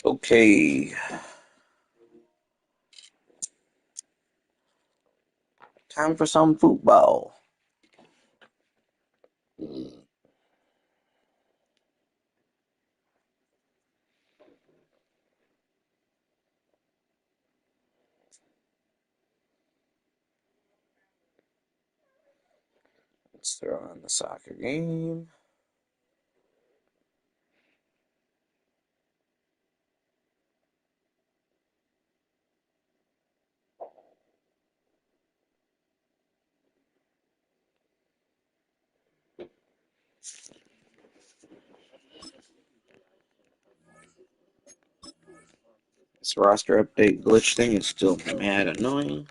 Okay, time for some football. Let's throw on the soccer game. This roster update glitch thing is still mad annoying.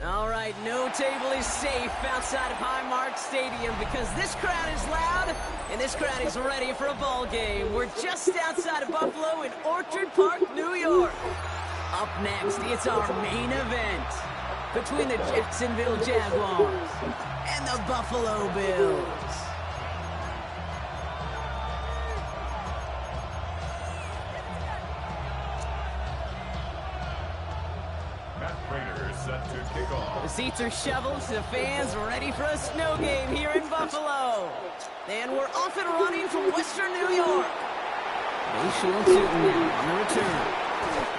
All right, no table is safe outside of Highmark Stadium because this crowd is loud and this crowd is ready for a ball game. We're just outside of Buffalo in Orchard Park, New York. Up next, it's our main event between the Jacksonville Jaguars and the Buffalo Bills. Set to kick off. The seats are shoveled, the fans ready for a snow game here in Buffalo. And we're off and running from Western New York. They shield shooting now on the return.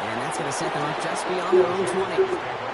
And that's going to set them up just beyond their own 20.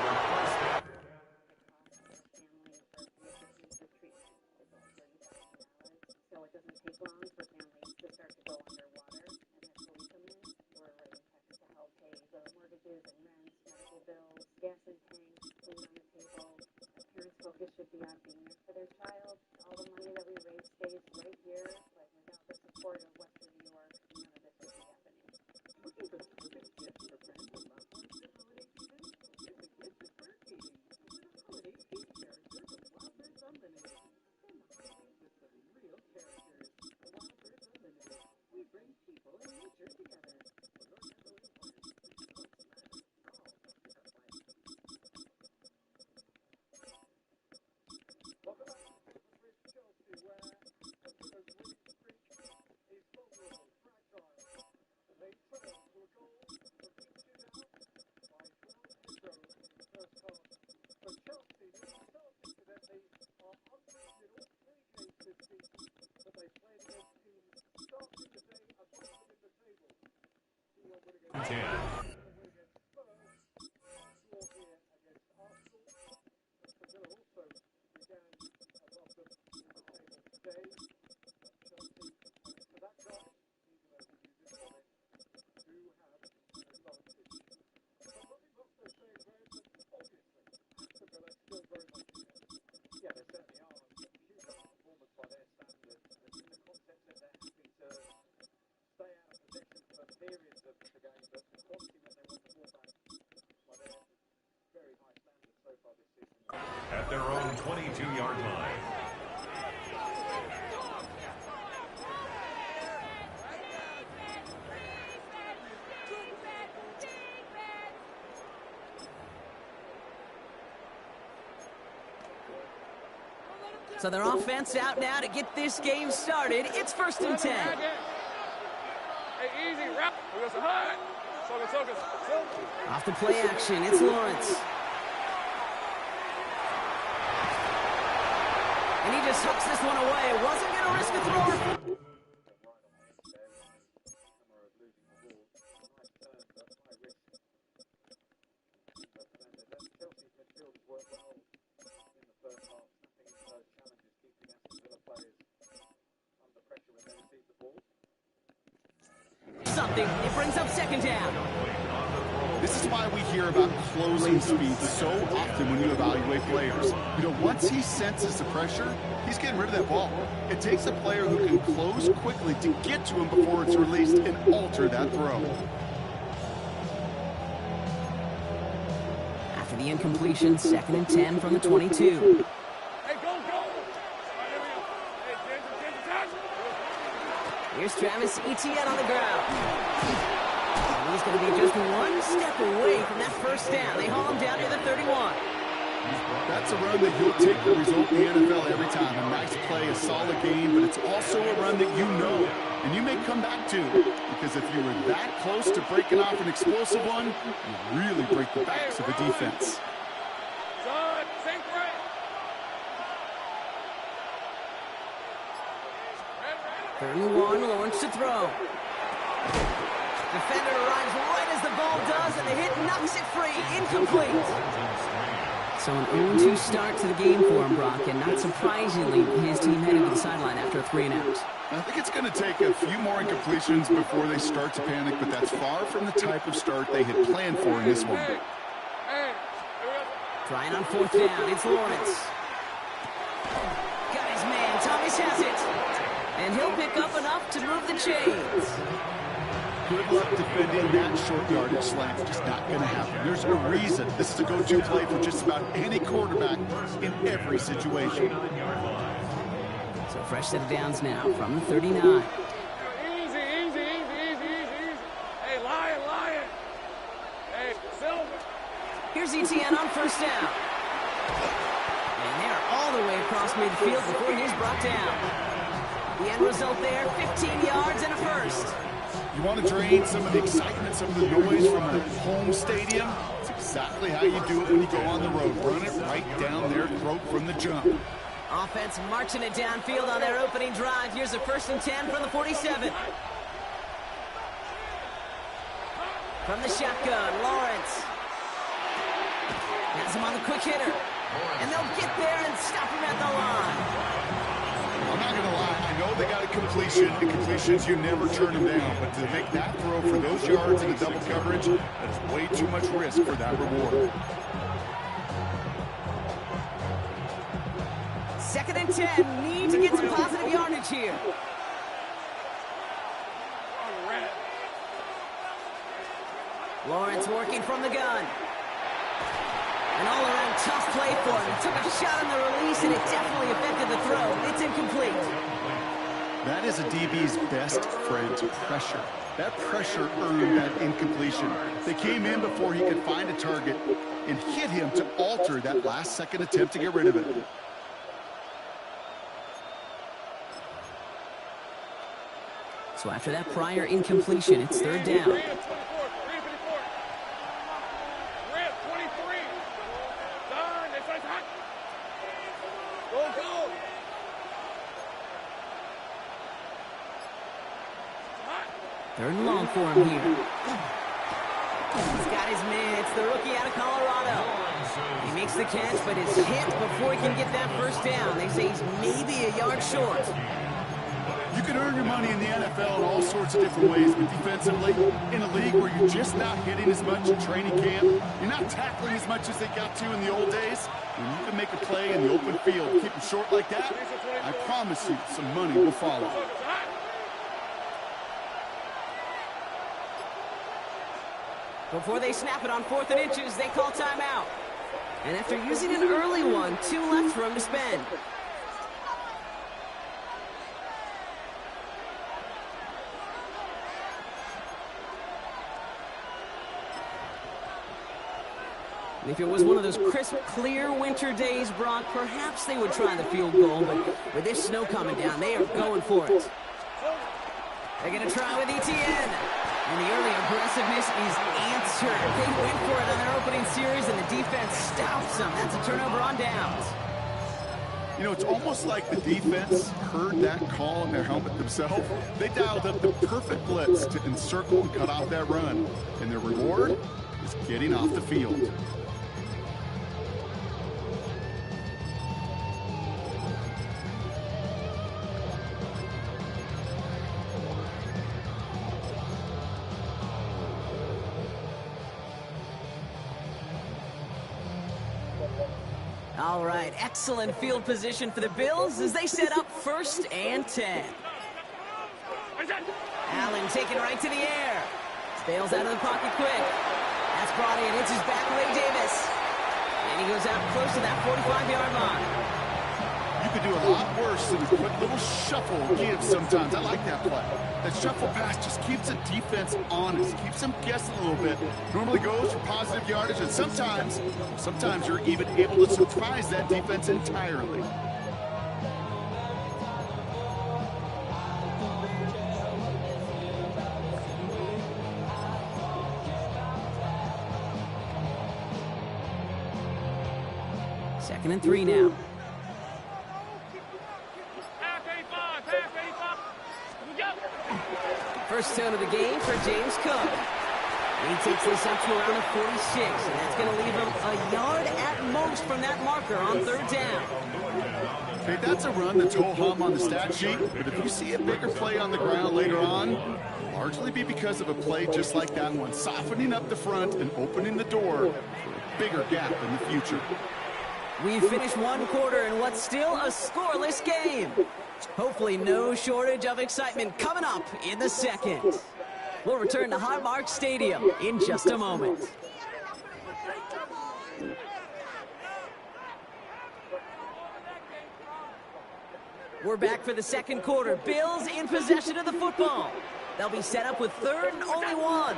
At their own 22-yard line. So their offense out now to get this game started. It's 1st and 10. Hey, easy, wrap. Off the play action, it's Lawrence. And he just hooks this one away. Wasn't going to risk a throw. Something. It brings up 2nd down. This is why we hear about closing speed so often when you evaluate players. You know, once he senses the pressure, he's getting rid of that ball. It takes a player who can close quickly to get to him before it's released and alter that throw. After the incompletion, 2nd and 10 from the 22. Here's Travis Etienne on the ground. And he's going to be just one step away from that 1st down. They haul him down to the 31. That's a run that you'll take the result in the NFL every time. A nice play, a solid game, but it's also a run that you know and you may come back to, because if you were that close to breaking off an explosive one, you really break the backs of the defense. 3rd and 1, Lawrence to throw. Defender arrives right as the ball does, and the hit knocks it free. Incomplete. So an 0-2 start to the game for him, Brock, and not surprisingly, his team headed to the sideline after a 3-and-out. I think it's going to take a few more incompletions before they start to panic, but that's far from the type of start they had planned for in this one. Trying on 4th down, it's Lawrence. Got his man, Thomas has it. And he'll pick up enough to move the chains. Good luck defending that short yardage slant. Just not going to happen. There's a reason this is a go-to play for just about any quarterback in every situation. So fresh set of downs now from the 39. Easy. Hey, Lion. Hey, Silver. Here's Etienne on 1st down. And they're all the way across midfield before he's brought down. The end result there, 15 yards and a 1st. You want to drain some of the excitement, some of the noise from a home stadium? It's exactly how you do it when you go on the road. Run it right down their throat from the jump. Offense marching it downfield on their opening drive. Here's a 1st and 10 from the 47. From the shotgun, Lawrence. Has him on the quick hitter. And they'll get there and stop him at the line. I'm not going to lie, I know they got a completion, and completions, you never turn them down, but to make that throw for those yards in the double coverage, that is way too much risk for that reward. 2nd and 10, need to get some positive yardage here. Lawrence working from the gun. An all-around tough play for him. He took a shot on the release, and it definitely affected the throw. It's incomplete. That is a DB's best friend, pressure. That pressure earned that incompletion. They came in before he could find a target and hit him to alter that last-second attempt to get rid of it. So after that prior incompletion, it's 3rd down. Third and long for him here. He's got his man. It's the rookie out of Colorado. He makes the catch, but is hit before he can get that 1st down. They say he's maybe a yard short. You can earn your money in the NFL in all sorts of different ways, but defensively, in a league where you're just not hitting as much in training camp, you're not tackling as much as they got to in the old days, when you can make a play in the open field, keep it short like that, I promise you some money will follow. Before they snap it on 4th and inches, they call timeout. And after using an early one, 2 left for him to spend. If it was one of those crisp, clear winter days, Brock, perhaps they would try the field goal, but with this snow coming down, they are going for it. They're going to try with Etienne. And the early aggressiveness is answered. They went for it on their opening series, and the defense stops them. That's a turnover on downs. You know, it's almost like the defense heard that call in their helmet themselves. They dialed up the perfect blitz to encircle and cut off that run. And their reward is getting off the field. All right, excellent field position for the Bills as they set up 1st and 10. Allen taken right to the air. Bails out of the pocket quick. That's brought in. It's his back, Ray Davis. And he goes out close to that 45-yard line. You could do a lot worse than a quick little shuffle give sometimes. I like that play. That shuffle pass just keeps the defense honest, keeps them guessing a little bit. Normally goes for positive yardage, and sometimes you're even able to surprise that defense entirely. Second and 3 now. First down of the game for James Cook. He takes this up to around the 46, and that's going to leave him a yard at most from that marker on 3rd down. Okay, that's a run that's ho-hum on the stat sheet, but if you see a bigger play on the ground later on, it'll largely be because of a play just like that one, softening up the front and opening the door for a bigger gap in the future. We've finished 1 quarter in what's still a scoreless game. Hopefully no shortage of excitement coming up in the second. We'll return to Highmark Stadium in just a moment. We're back for the second quarter. Bills in possession of the football. They'll be set up with 3rd and only 1.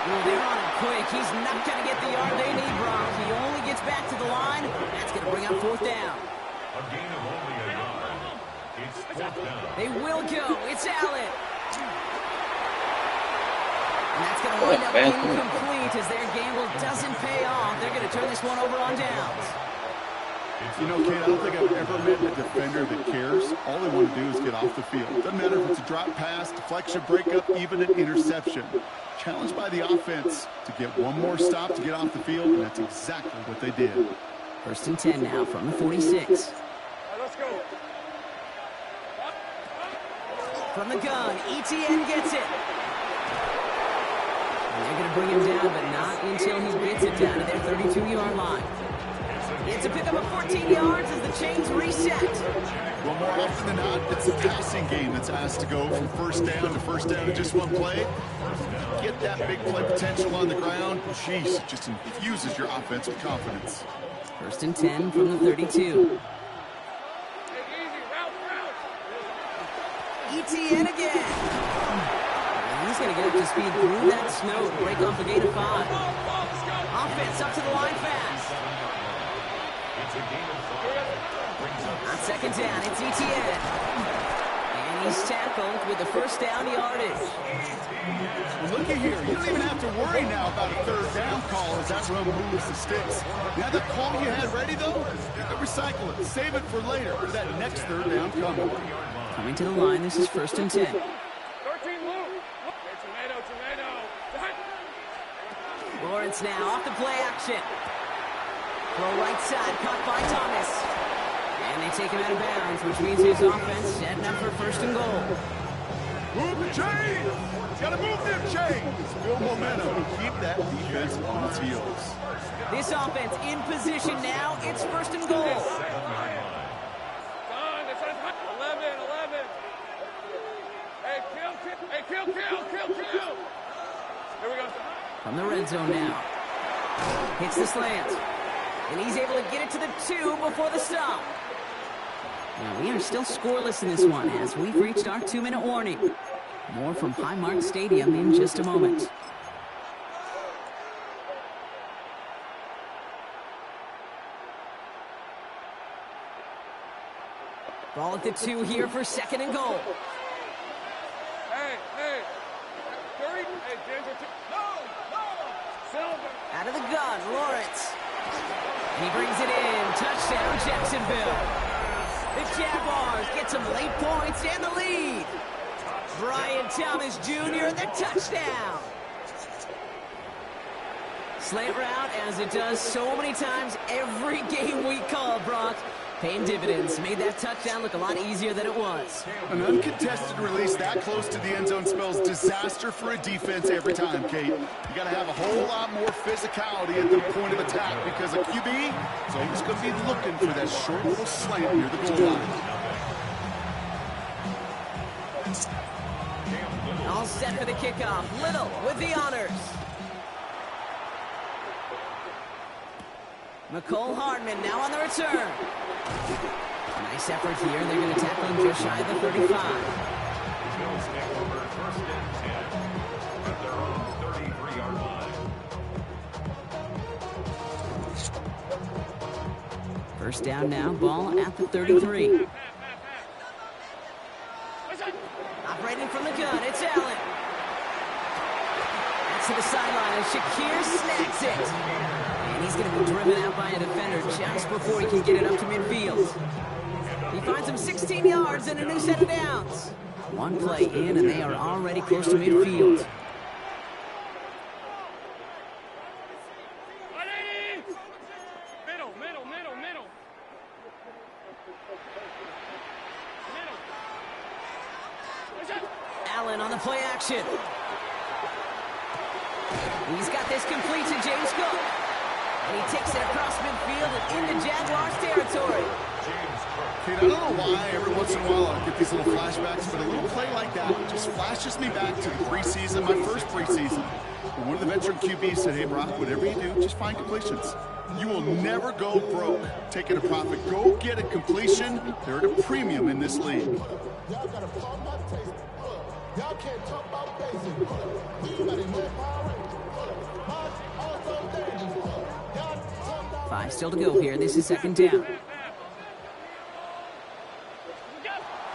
Well, they're on him quick. He's not going to get the yard they need, Brock. He only gets back to the line. That's going to bring up 4th down. A gain of only a yard. It's 4th down. They will go. It's Allen. And that's going to wind up incomplete as their gamble doesn't pay off. They're going to turn this one over on downs. You know, Kate, I don't think I've ever met a defender that cares. All they want to do is get off the field. Doesn't matter if it's a drop pass, deflection, breakup, even an interception. Challenged by the offense to get one more stop to get off the field, and that's exactly what they did. 1st and 10 now from the 46. Let's go. From the gun, Etienne gets it. And they're going to bring him down, but not until he gets it down to their 32-yard line. It's a pickup of 14 yards as the chains reset. Well, more often than not, it's the passing game that's asked to go from 1st down to just one play. Get that big play potential on the ground. Jeez, it just infuses your offense with confidence. 1st and 10 from the 32. Etienne again. And he's going to get up to speed through that snow to break off a gain of 5. Offense up to the line fast. On 2nd down, it's Etienne. And he's tackled with the 1st down yardage. Well, look at here. You don't even have to worry now about a 3rd down call as that run moves the sticks. Now that call you had ready, though, recycle it. Save it for later for that next 3rd down coming. Coming to the line, this is 1st and 10. 13 Luke. Tomato. Lawrence now off the play action. Throw right side, caught by Thomas. And they take him out of bounds, which means his offense setting up for 1st and goal. Move the chains! Gotta move them chains! Build momentum and keep that defense on its heels. This offense in position now. It's 1st and goal. 11. Hey, kill. Here we go. From the red zone now. Hits the slant. And he's able to get it to the 2 before the stop. Now, we are still scoreless in this one as we've reached our 2-minute warning. More from Highmark Stadium in just a moment. Ball at the 2 here for 2nd and goal. Hey, Curry. Hey, James, no. Silver. Out of the gun, Lawrence. And he brings it in. Touchdown, Jacksonville. The Jaguars get some late points and the lead. Brian Thomas Jr., the touchdown. Slant route, as it does so many times every game we call, Brock. Paying dividends. Made that touchdown look a lot easier than it was. An uncontested release that close to the end zone spells disaster for a defense every time, Kate. You got to have a whole lot more physicality at the point of attack because a QB is always going to be looking for that short little slant near the goal line. All set for the kickoff. Little with the honors. McCole Hardman now on the return. Nice effort here. They're going to tackle him just shy of the 35. Bills take over 1st and 10 at their own 33-yard line. First down now. Ball at the 33. Operating from the gun. It's Allen. That's to the sideline, and Shakir snags it. And he's going to be driven out by a defender just before he can get it up to midfield. He finds him 16 yards and a new set of downs. One play in, and they are already close to midfield. Middle. Allen on the play action. He's got this complete to James Cook. And he takes it across midfield and into Jaguars territory. Kate, I don't know why every once in a while I get these little flashbacks, but a little play like that just flashes me back to the preseason, my first preseason. When one of the veteran QBs said, hey, Brock, whatever you do, just find completions. You will never go broke taking a profit. Go get a completion. They're at a premium in this league. Y'all gotta talk about taste. Y'all can't talk about basic. You got enough power. Five still to go here. This is 2nd down.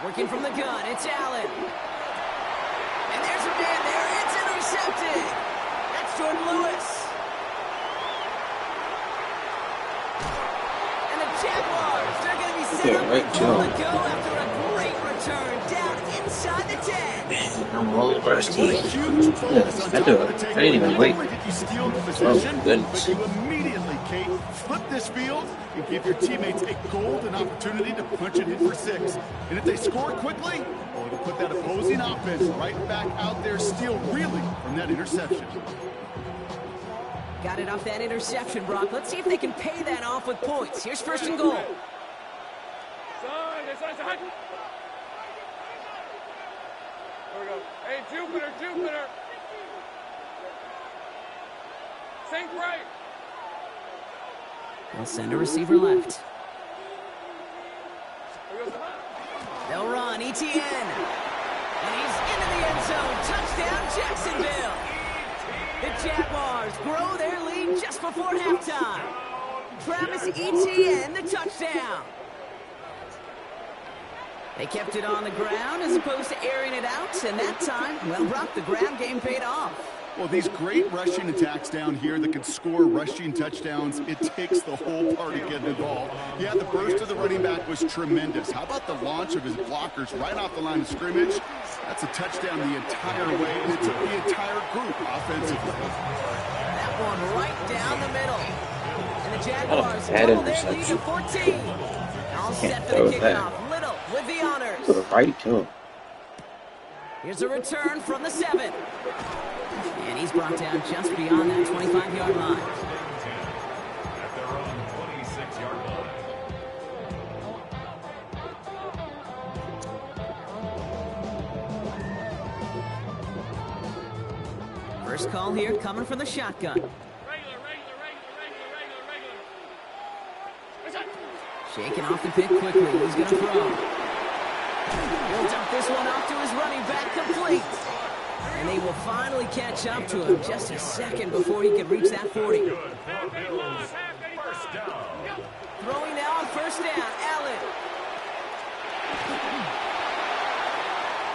Working from the gun. It's Allen. And there's a man there. It's intercepted. That's Jordan Lewis. And the Jaguars, they're going to be set up and pull the go after a great return down inside the 10. I'm all rusty. Huge focus on I do it. I didn't even wait. If you steal the possession, goodness. but you immediately, Kate, flip this field and give your teammates a golden opportunity to punch it in for 6. And if they score quickly, well, it'll put that opposing offense right back out there, still reeling from that interception. Got it off that interception, Brock. Let's see if they can pay that off with points. Here's 1st and goal. Side. Here we go. Hey, Jupiter. Sink right. They'll send a receiver left. They'll run. ETN. And he's into the end zone. Touchdown, Jacksonville. The Jaguars grow their lead just before halftime. Travis Etienne, the touchdown. They kept it on the ground as opposed to airing it out, and that time, well, Brock, the ground game paid off. Well, these great rushing attacks down here that can score rushing touchdowns, it takes the whole party getting involved. Yeah, the burst of the running back was tremendous. How about the launch of his blockers right off the line of scrimmage? That's a touchdown the entire way, and it took the entire group offensively. That one right down the middle. And the Jaguars bad pull their lead to interception. 14. All set Can't for the throw that. kickoff. Little with the honors. To the right to him. Here's a return from the 7. And he's brought down just beyond that 25-yard line. At their own 26-yard line. First call here coming from the shotgun. Regular. Shaking off the pick quickly. He's going to throw. He'll dump this one off to his running back, complete. And they will finally catch up to him just a second before he can reach that 40. Good for Bills. First down. Throwing now on 1st down, Allen.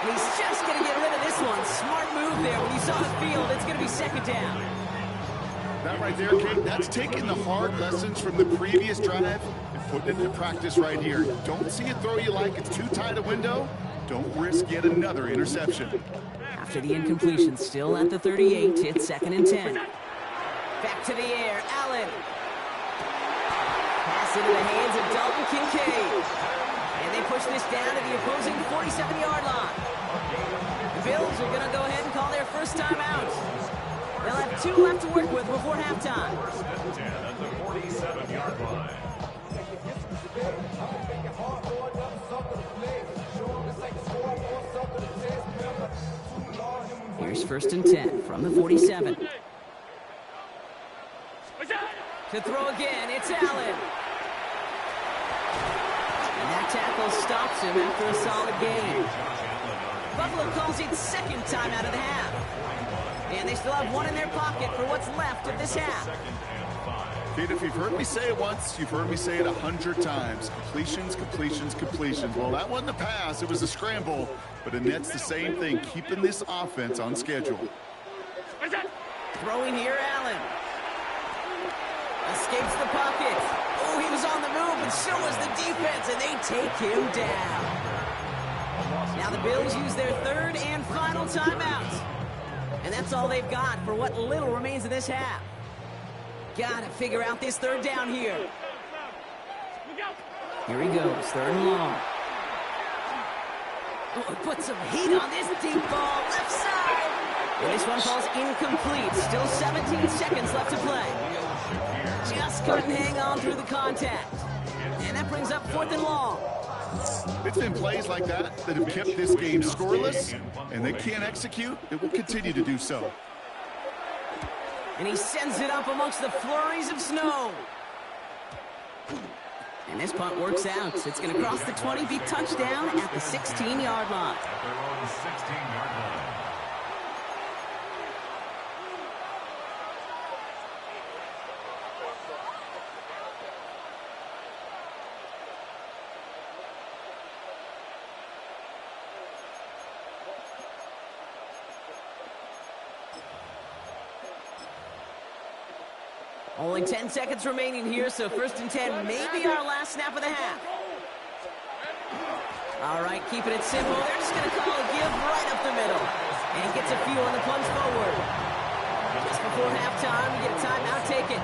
And he's just going to get rid of this one. Smart move there. When you saw the field, it's going to be second down. That right there, Kate, that's taking the hard lessons from the previous drive and putting it into practice right here. Don't see a throw you like. It's too tight a window. Don't risk yet another interception. After the incompletion, still at the 38, it's second and 10. Back to the air, Allen. Pass into the hands of Dalton Kincaid. And they push this down to the opposing 47-yard line. The Bills are going to go ahead and call their first timeout. They'll have 2 left to work with before halftime. First and 10 at the 47-yard line. Here's first and 10 from the 47. To throw again, it's Allen. And that tackle stops him after a solid gain. Buffalo calls it second time out of the half. And they still have 1 in their pocket for what's left of this half. Kate, if you've heard me say it once, you've heard me say it 100 times. Completions, completions, completions. Well, that wasn't a pass. It was a scramble. But Annette's the same thing, keeping this offense on schedule. Throwing here, Allen. Escapes the pocket. Oh, he was on the move, and so was the defense, and they take him down. Now the Bills use their third and final timeout. And that's all they've got for what little remains of this half. Gotta figure out this third down here. Here he goes, third and long. Oh, put some heat on this deep ball, left side. And this one falls incomplete. Still 17 seconds left to play. Just couldn't hang on through the contact. And that brings up fourth and long. It's been plays like that that have kept this game scoreless, and they can't execute. It will continue to do so. And he sends it up amongst the flurries of snow. And this punt works out. It's going to cross the 20, be touchdown at the 16-yard line. At their own 16-yard line. Only 10 seconds remaining here, so first and 10 may be our last snap of the half. All right, keeping it simple. They're just going to call a give right up the middle. And he gets a few on the plunge forward. Just before halftime, we get a timeout taken.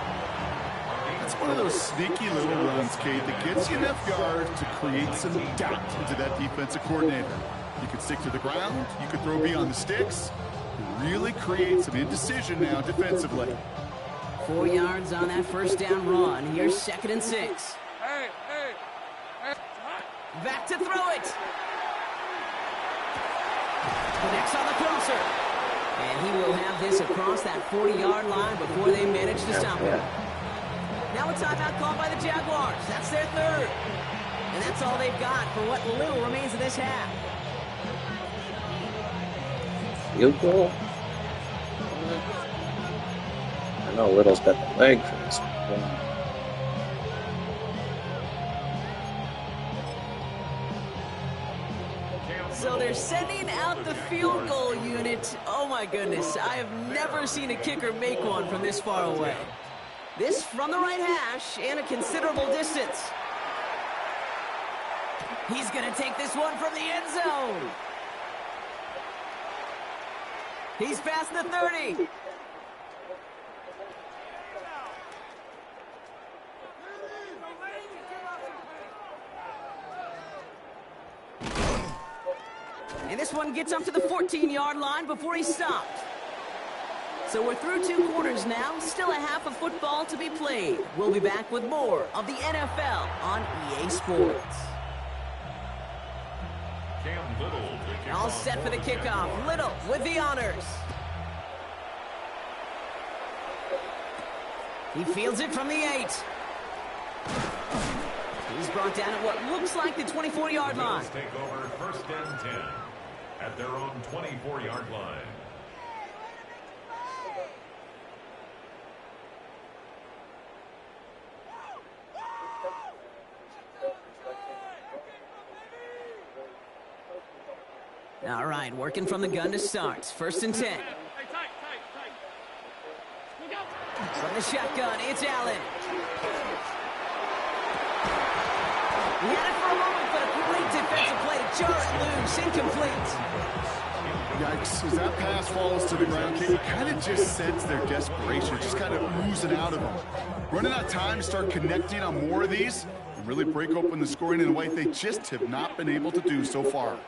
It's one of those sneaky little runs, Kate, that gets you enough yards to create some doubt into that defensive coordinator. You can stick to the ground. You can throw beyond the sticks. Really create some indecision now defensively. 4 yards on that first down run. Here's second and 6. Hey. Back to throw it. Connects on the crosser. And he will have this across that 40-yard line before they manage to stop him. Now a timeout called by the Jaguars. That's their third. And that's all they've got for what little remains of this half. Field goal? I know Little's got the leg for this one. So they're sending out the field goal unit. Oh my goodness, I have never seen a kicker make one from this far away. This from the right hash and a considerable distance. He's going to take this one from the end zone. He's past the 30. And this one gets up to the 14-yard line before he's stopped. So we're through 2 quarters now. Still a half of football to be played. We'll be back with more of the NFL on EA Sports. Cam Little to kick All off set for the kickoff. Little with the honors. He fields it from the 8. He's brought down at what looks like the 24-yard line. Bills take over first and 10 at their own 24-yard line. All right, working from the gun to start. 1st and 10. Hey, tight. Look out. From the shotgun, it's Allen. He had it for a moment, but a great defensive play to jar it loose. Incomplete. Yikes, as that pass falls to the ground, Kate, you kind of just sense their desperation, just kind of oozing out of them. Running out of time to start connecting on more of these and really break open the scoring in a way they just have not been able to do so far.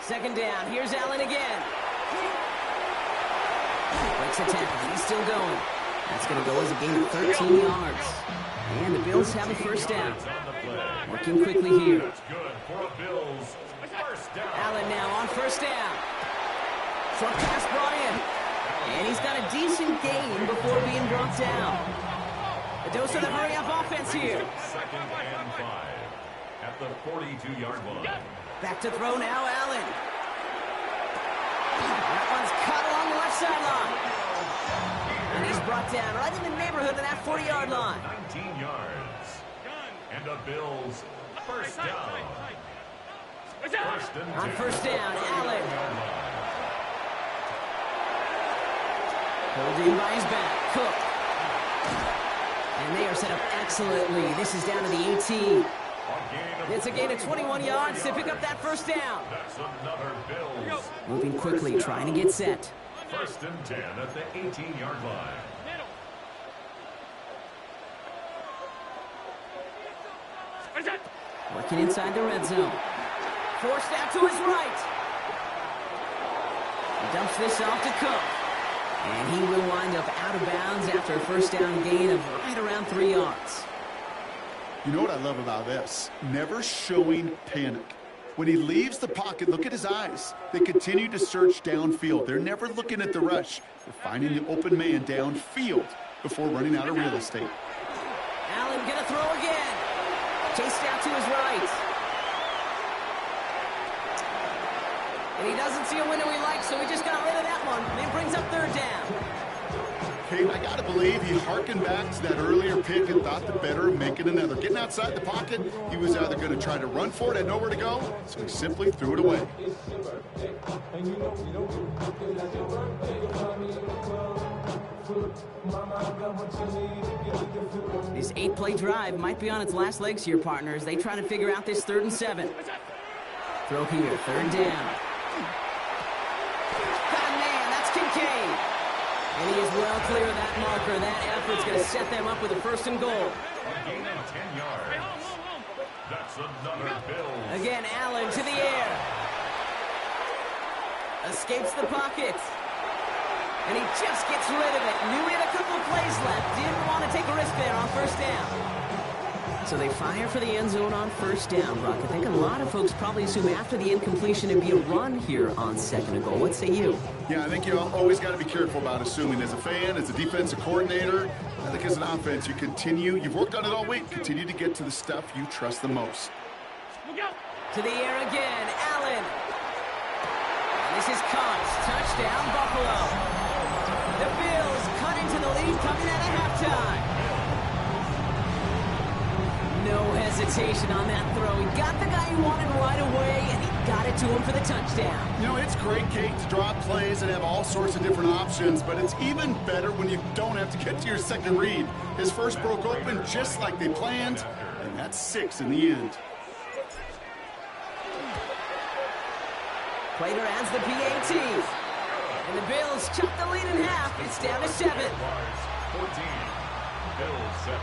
2nd down, here's Allen again. Breaks a tackle, he's still going. That's going to go as a gain of 13 yards. And the Bills have a 1st down. Working quickly here. That's good for a Bills. First down. Allen now on 1st down. Short pass brought in. And he's got a decent gain before being brought down. A dose of the hurry-up offense here. 2nd and 5 at the 42-yard line. Back to throw now, Allen. That one's cut along the left sideline. And he's brought down right in the neighborhood of that 40-yard line. 19 yards. And the Bills' first down. On 1st down, Allen. Holding by his back, Cook. And they are set up excellently. This is down to the 18. It's a gain of 21 yards to pick up that 1st down. That's another Bills. Moving quickly, trying to get set. 1st and 10 at the 18-yard line. Working inside the red zone. Forced out to his right. He dumps this off to Cook. And he will wind up out of bounds after a 1st down gain of right around 3 yards. You know what I love about this? Never showing panic. When he leaves the pocket, look at his eyes. They continue to search downfield. They're never looking at the rush. They're finding the open man downfield before running out of real estate. Allen gonna throw again. Chased out to his right. And he doesn't see a window he likes, so he just got rid of that one. And it brings up 3rd down. Kate, I got to believe he harkened back to that earlier pick and thought the better of making another. Getting outside the pocket, he was either going to try to run for it, had nowhere to go, so he simply threw it away. This 8-play drive might be on its last legs here, partners. They try to figure out this 3rd and 7. Throw here, 3rd down. Got a man, that's Kincaid. And he is well clear of that marker. That effort's going to set them up with a 1st and goal. A gain of 10 yards. That's another Bills. Again, Allen to the air. Escapes the pocket. And he just gets rid of it. Knew he had a couple of plays left. Didn't want to take a risk there on 1st down. So they fire for the end zone on 1st down, Brock. I think a lot of folks probably assume after the incompletion it'd be a run here on 2nd and goal. What say you? Yeah, I think you always got to be careful about assuming. As a fan, as a defensive coordinator, I think as an offense, you've worked on it all week. Continue to get to the stuff you trust the most. To the air again, Allen. And this is caught. Touchdown, Buffalo. The Bills cut into the lead coming out of halftime. No hesitation on that throw. He got the guy he wanted right away, and he got it to him for the touchdown. You know, it's great, Kate, to draw plays and have all sorts of different options, but it's even better when you don't have to get to your second read. His first broke open just like they planned, and that's 6 in the end. Plater adds the PAT. And the Bills chop the lead in half. It's down to 7. 14. Bills 7.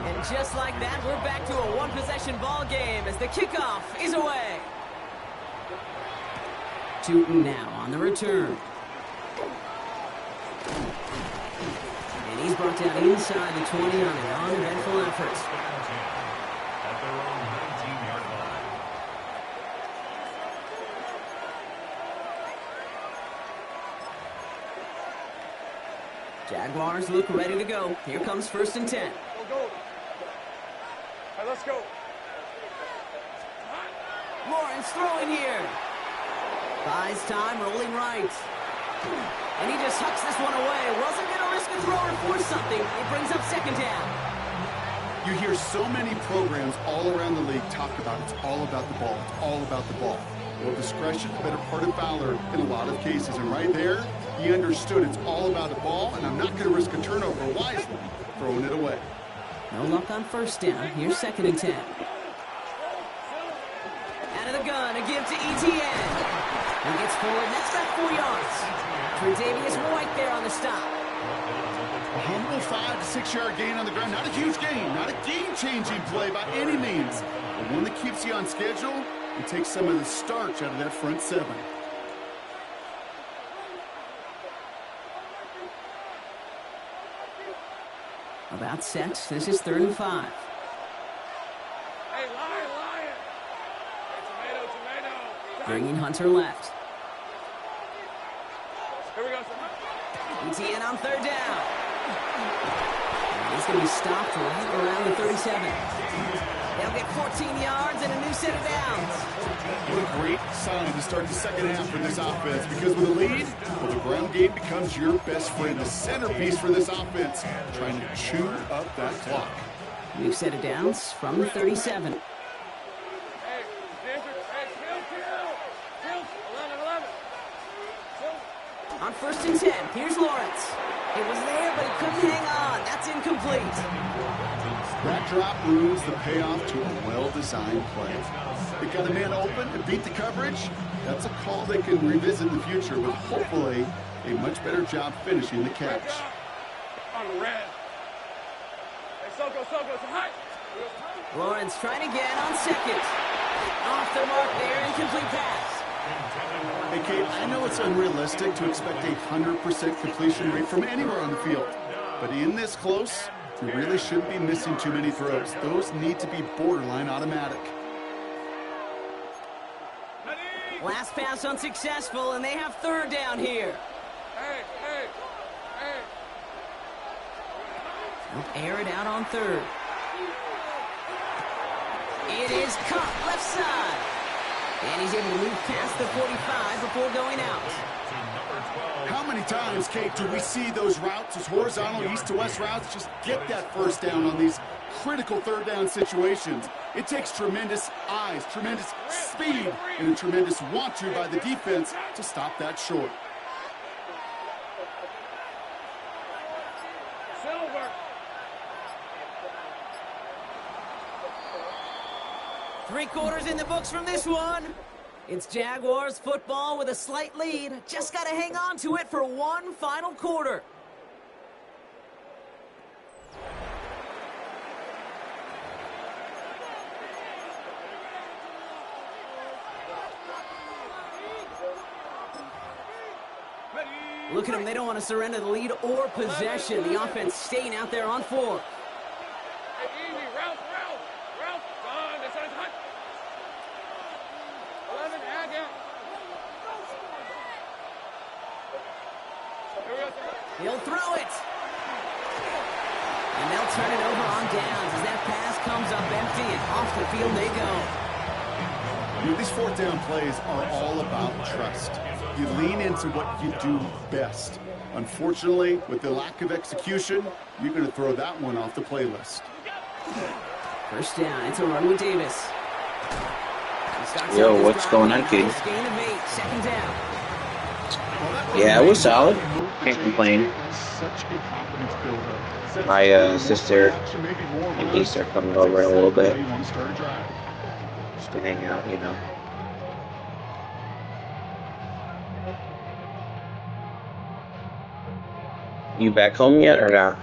And just like that, we're back to a one-possession ball game as the kickoff is away. Tootin now on the return. And he's brought down inside the 20 on an uneventful effort. At their own 19-yard line. Jaguars look ready to go. Here comes 1st and 10. Go. All right, let's go. Lawrence throwing here. Buys time, rolling right. And he just hucks this one away. Wasn't going to risk a throw or force something. It brings up second down. You hear so many programs all around the league talk about it's all about the ball. It's all about the ball. Well, discretion, the better part of valor in a lot of cases. And right there, he understood it's all about the ball, and I'm not going to risk a turnover wisely, throwing it away. No luck on first down. Here's second and 10. Out of the gun, a give to Etienne. He gets forward, that's about 4 yards. Tre'Davious White there on the stop. A humble 5 to 6 yard gain on the ground. Not a huge gain, not a game-changing play by any means, but one that keeps you on schedule and takes some of the starch out of that front seven. About set. This is 3rd and 5. Hey, Lion. Hey, tomato. Bringing Hunter left. Here we go, son. Etienne on 3rd down. He's going to be stopped right around the 37. They'll get 14 yards and a new set of downs. What a great sign to start the second half for this offense, because with a lead, well, the ground game becomes your best friend, a centerpiece for this offense, trying to chew up that clock. New set of downs from the 37. Hey, District. Hey, kill. 11. Kill. On 1st and 10, here's Lawrence. It was there, but he couldn't hang on. That's incomplete. That drop ruins the payoff to a well-designed play. They got a man open and beat the coverage. That's a call they can revisit in the future with hopefully a much better job finishing the catch. On the red. Hey, Soko, it's high. Lawrence trying again on 2nd. Off the mark there, incomplete pass. Hey, Kate, I know it's unrealistic to expect a 100% completion rate from anywhere on the field, but in this close, you really shouldn't be missing too many throws. Those need to be borderline automatic. Last pass unsuccessful, and they have 3rd down here. Hey. They'll air it out on 3rd. It is caught left side. And he's able to move past the 45 before going out. How many times, Kate, do we see those routes, those horizontal east to west routes, just get that first down on these critical 3rd down situations? It takes tremendous eyes, tremendous speed, and a tremendous want-to by the defense to stop that short. Silver. 3 quarters in the books from this one. It's Jaguars football with a slight lead. Just got to hang on to it for one final quarter. Look at them. They don't want to surrender the lead or possession. The offense staying out there on 4. Hey, easy. Ralph. Done. This is hot. 11, add down. Here we go, son. He'll throw it. And they'll turn it over on downs as that pass comes up empty and off the field they go. You know, these 4th down plays are all about trust. You lean into what you do best. Unfortunately, with the lack of execution, you're going to throw that one off the playlist. First down, it's a run with Davis. Yo, what's going on, kid? Gain of 8, second down. Yeah, it was solid. Can't complain. My sister and niece are coming over in a little bit. Just to hang out, you know. You back home yet or not?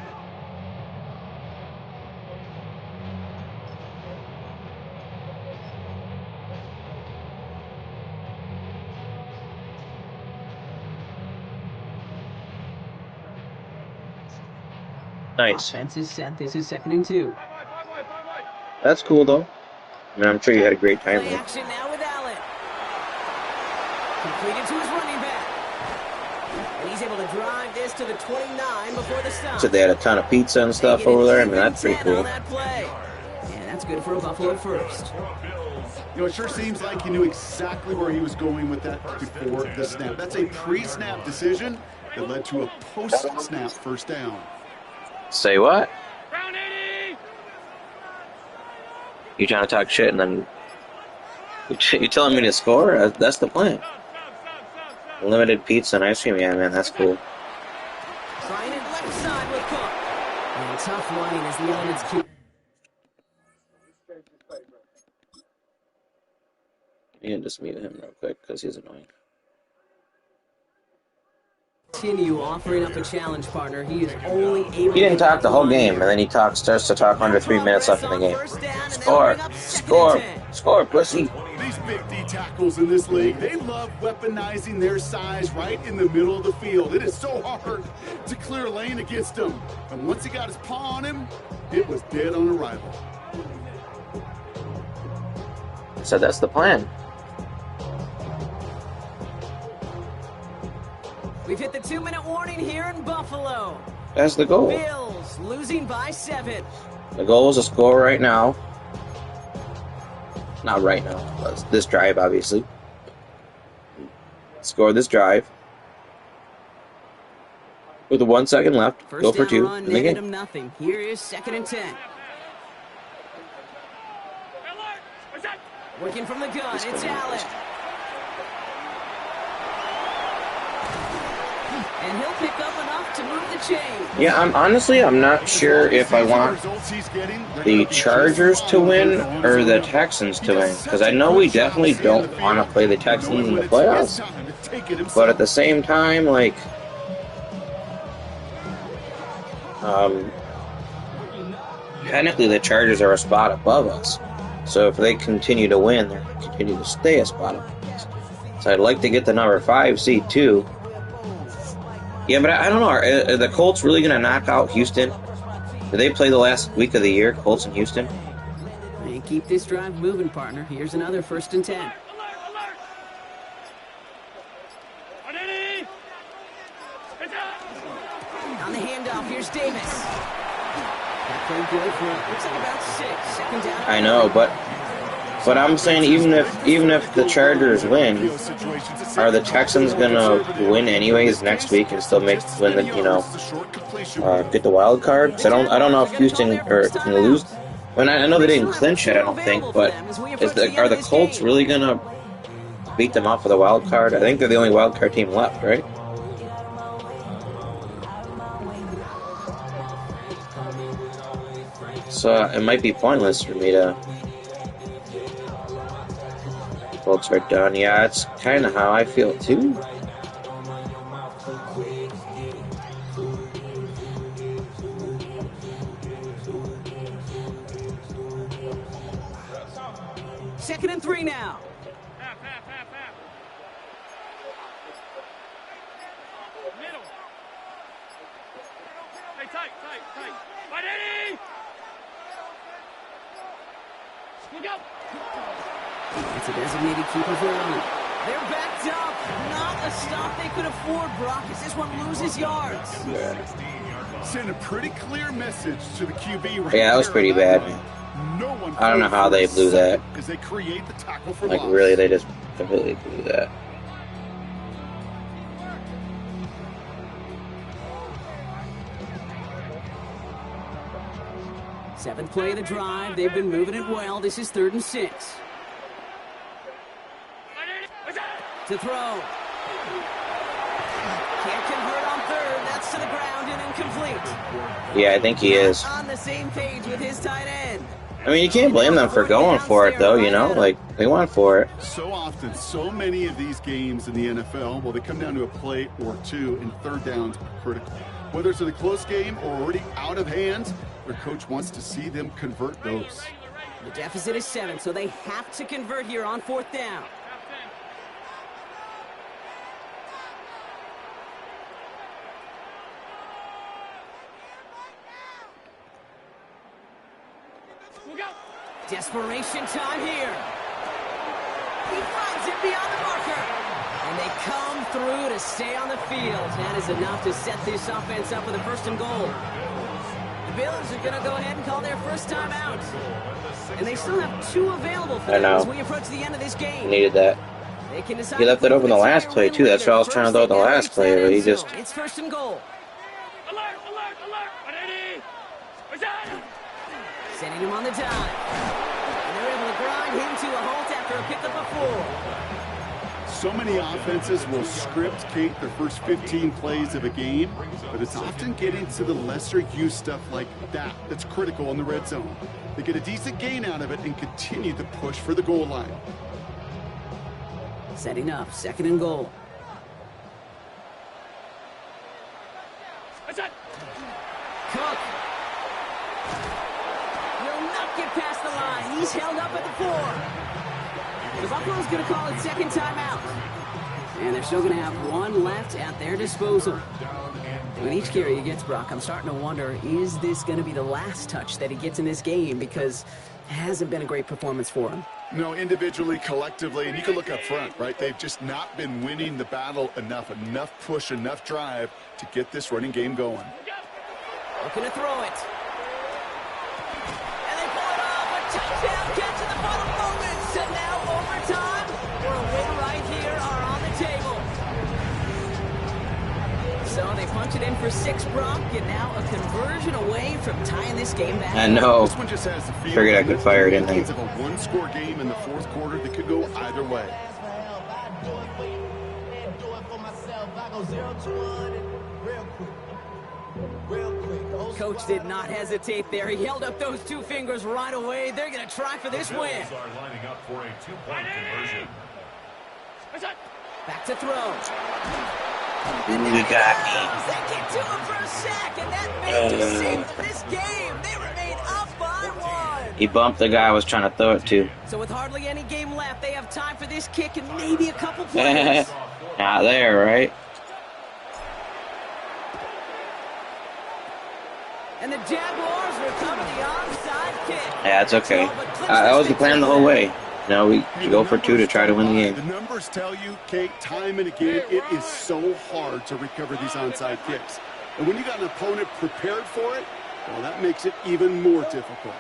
Nice. Offense is set. This is 2nd and 2. That's cool though. I mean, I'm sure you had a great time Play there. action now with Allen. Completed to his running back. And he's able to drive this to the 29 before the stop. So they had a ton of pizza and stuff over there. I mean, that's pretty cool. On that play. Yeah, that's good for a Buffalo first. You know, it sure seems like he knew exactly where he was going with that before the snap. That's a pre-snap decision that led to a post-snap first down. Say what? Round 80. You trying to talk shit and then you telling me to score? That's the plan. Limited pizza and ice cream. Yeah, man, that's cool. Trying it left side with Cook. And tough line as the elements You can just mute him real quick because he's annoying. continue offering up a challenge partner. He is only able He didn't to talk the whole game, and then he starts to talk under 3 minutes left in the game. Score, pussy. These big D tackles in this league, they love weaponizing their size right in the middle of the field. It is so hard to clear a lane against him. And once he got his paw on him, it was dead on arrival. So that's the plan. We've hit the 2-minute warning here in Buffalo. That's the goal. Bills losing by 7. The goal is to score right now. Not right now, but this drive, obviously. Score this drive. With the 1 second left, First go for down 2 run, in the game. -0. Here is 2nd and 10. Working from the gun, it's Allen. And he'll pick up enough to move the chain. Yeah, I'm not sure if I want the Chargers to win or the Texans to win, because I know we definitely don't want to play the Texans in the playoffs. But at the same time, like, technically the Chargers are a spot above us. So if they continue to win, they're going to continue to stay a spot above us. So I'd like to get the number 5 seed too. Yeah, but I don't know. Are the Colts really going to knock out Houston? Do they play the last week of the year, Colts and Houston? And keep this drive moving, partner. Here's another 1st and 10. On the handoff, here's Davis. That played good for, looks like about 6. 2nd down. I know, but I'm saying even if the Chargers win, are the Texans gonna win anyways next week and still get the wild card? 'Cause I don't know if Houston can lose. I mean, I know they didn't clinch it, I don't think, but are the Colts really gonna beat them up for the wild card? I think they're the only wild card team left, right? So it might be pointless for me to. Colts are done. Yeah, it's kind of how I feel too. Second and 3 now. Half. Middle. Hey, tight. Fight Eddie! Look out! It's a designated keeper for Allen. They're backed up. Not a stop they could afford, Brock, as this one loses yards. Send a pretty clear message to the QB right Yeah, that was pretty bad. No one I don't know how they blew that. as they create the tackle for Like, loss. really, they just completely blew that. Seventh play of the drive. They've been moving it well. This is 3rd and 6. To throw. Can't convert on 3rd. That's to the ground and incomplete. Yeah, I think he is. Not on the same page with his tight end. I mean, you can't blame them for going for it, though, you know? Like, they went for it. So often, so many of these games in the NFL, well, they come down to a play or two, and 3rd downs are critical. Whether it's in a close game or already out of hand, their coach wants to see them convert those. The deficit is 7, so they have to convert here on 4th down. Desperation time here. He finds it beyond the marker. And they come through to stay on the field. That is enough to set this offense up with a 1st and goal. The Bills are going to go ahead and call their first time out. And they still have 2 available for them as we approach the end of this game. Needed that. They can decide He left it open the last play, too. That's what I was trying to do with the last play, but he just... It's 1st and goal. Alert! Sending him on the dive. And they're able to grind him to a halt after a pickup of 4. So many offenses will script, Kate, their first 15 plays of a game, but it's often getting to the lesser use stuff like that that's critical in the red zone. They get a decent gain out of it and continue to push for the goal line. Setting up, 2nd and goal. Cook. Will not get past the line. He's held up at the 4. The Buffalo's going to call it 2nd timeout. And they're still going to have 1 left at their disposal. With each carry he gets, Brock, I'm starting to wonder, is this going to be the last touch that he gets in this game? Because it hasn't been a great performance for him. No, individually, collectively, and you can look up front, right? They've just not been winning the battle enough push, enough drive to get this running game going. Looking to throw it. And they pull it off. A touchdown catch in the final moments. And now overtime or a win right here are on the table. So they punch it in for 6, Brock, and now a conversion away from tying this game back. I know. This one just has the feeling. Figured I could fire it in there. Of a one-score game in the 4th quarter that could go either way. Coach did not hesitate there. He held up those 2 fingers right away. They're going to try for this win. Are lining up for a 2-point conversion. Back to throw. You got me. They get to him for a sack, and that may just save this game. They remain up by 1. He bumped the guy I was trying to throw it to. So with hardly any game left, they have time for this kick and maybe a couple plays. Not there, right? And the Jaguars recover the onside kick. Yeah, it's okay. That was the plan the whole way. No, we go for 2 to try to win the game. The numbers tell you, Kate, time and again, it is so hard to recover these onside kicks. And when you got an opponent prepared for it, well, that makes it even more difficult.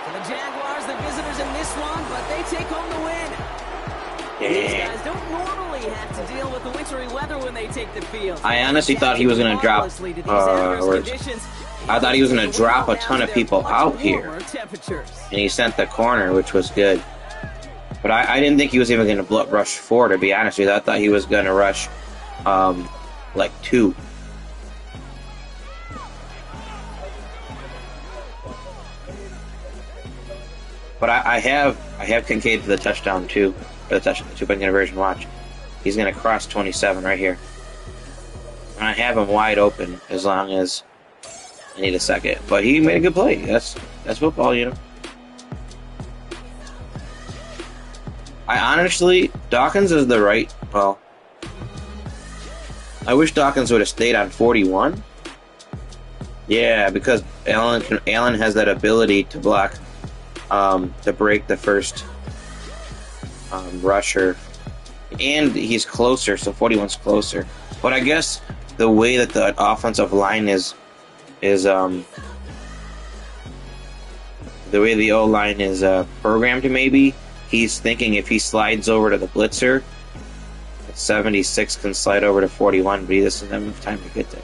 For the Jaguars, the visitors in this one, but they take home the win. These guys don't normally have to deal with the wintry weather when they take the field. I honestly thought he was going to drop, I thought he was going to drop a ton of people out here. And he sent the corner, which was good. But I didn't think he was even going to rush 4, to be honest with you. I thought he was going to rush, like 2. But I have Kincaid for the touchdown, too. For the touchdown, 2-point conversion, watch. He's going to cross 27 right here. And I have him wide open as long as I need a second. But he made a good play. That's football, you know. I honestly, Dawkins is the right, well, I wish Dawkins would have stayed on 41. Yeah, because Allen has that ability to block, to break the first rusher. And he's closer, so 41's closer. But I guess the way that the offensive line is the way the O-line is programmed, maybe he's thinking if he slides over to the blitzer, 76 can slide over to 41, but he doesn't have enough time to get there.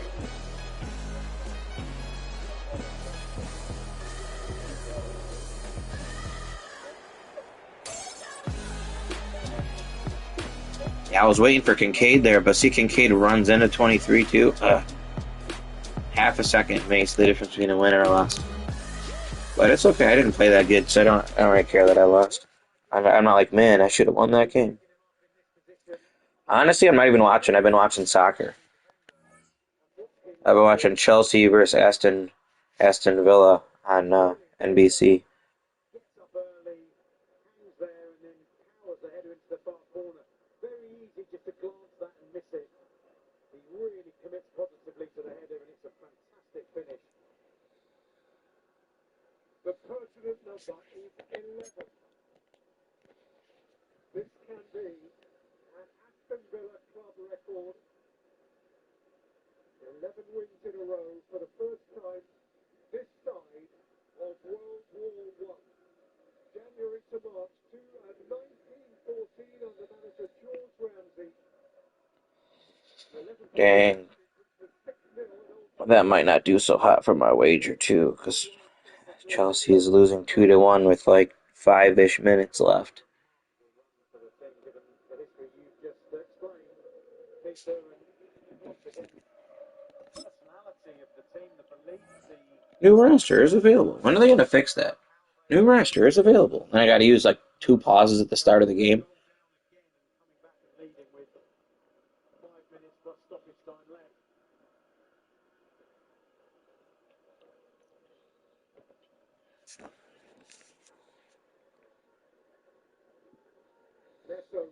Yeah, I was waiting for Kincaid there, but see, Kincaid runs into 23 too. Half a second makes the difference between a win or a loss. But it's okay. I didn't play that good, so I don't really care that I lost. I'm not like, man, I should have won that game. Honestly, I'm not even watching. I've been watching soccer. I've been watching Chelsea versus Aston Villa on NBC. The pertinent number is 11. This can be an Aston Villa club record. 11 wins in a row for the first time this side of World War I. January to March 1914 under manager George Ramsey. Dang. That might not do so hot for my wager too, because Chelsea is losing 2-1 with like 5-ish minutes left. For the team, given the history you've just explained, Peter, and once again, personality of the team, the belief, the New roster is available. When are they going to fix that? New roster is available. And I got to use like 2 pauses at the start of the game. coming back and leading with 5 minutes plus stoppage time left. Neto,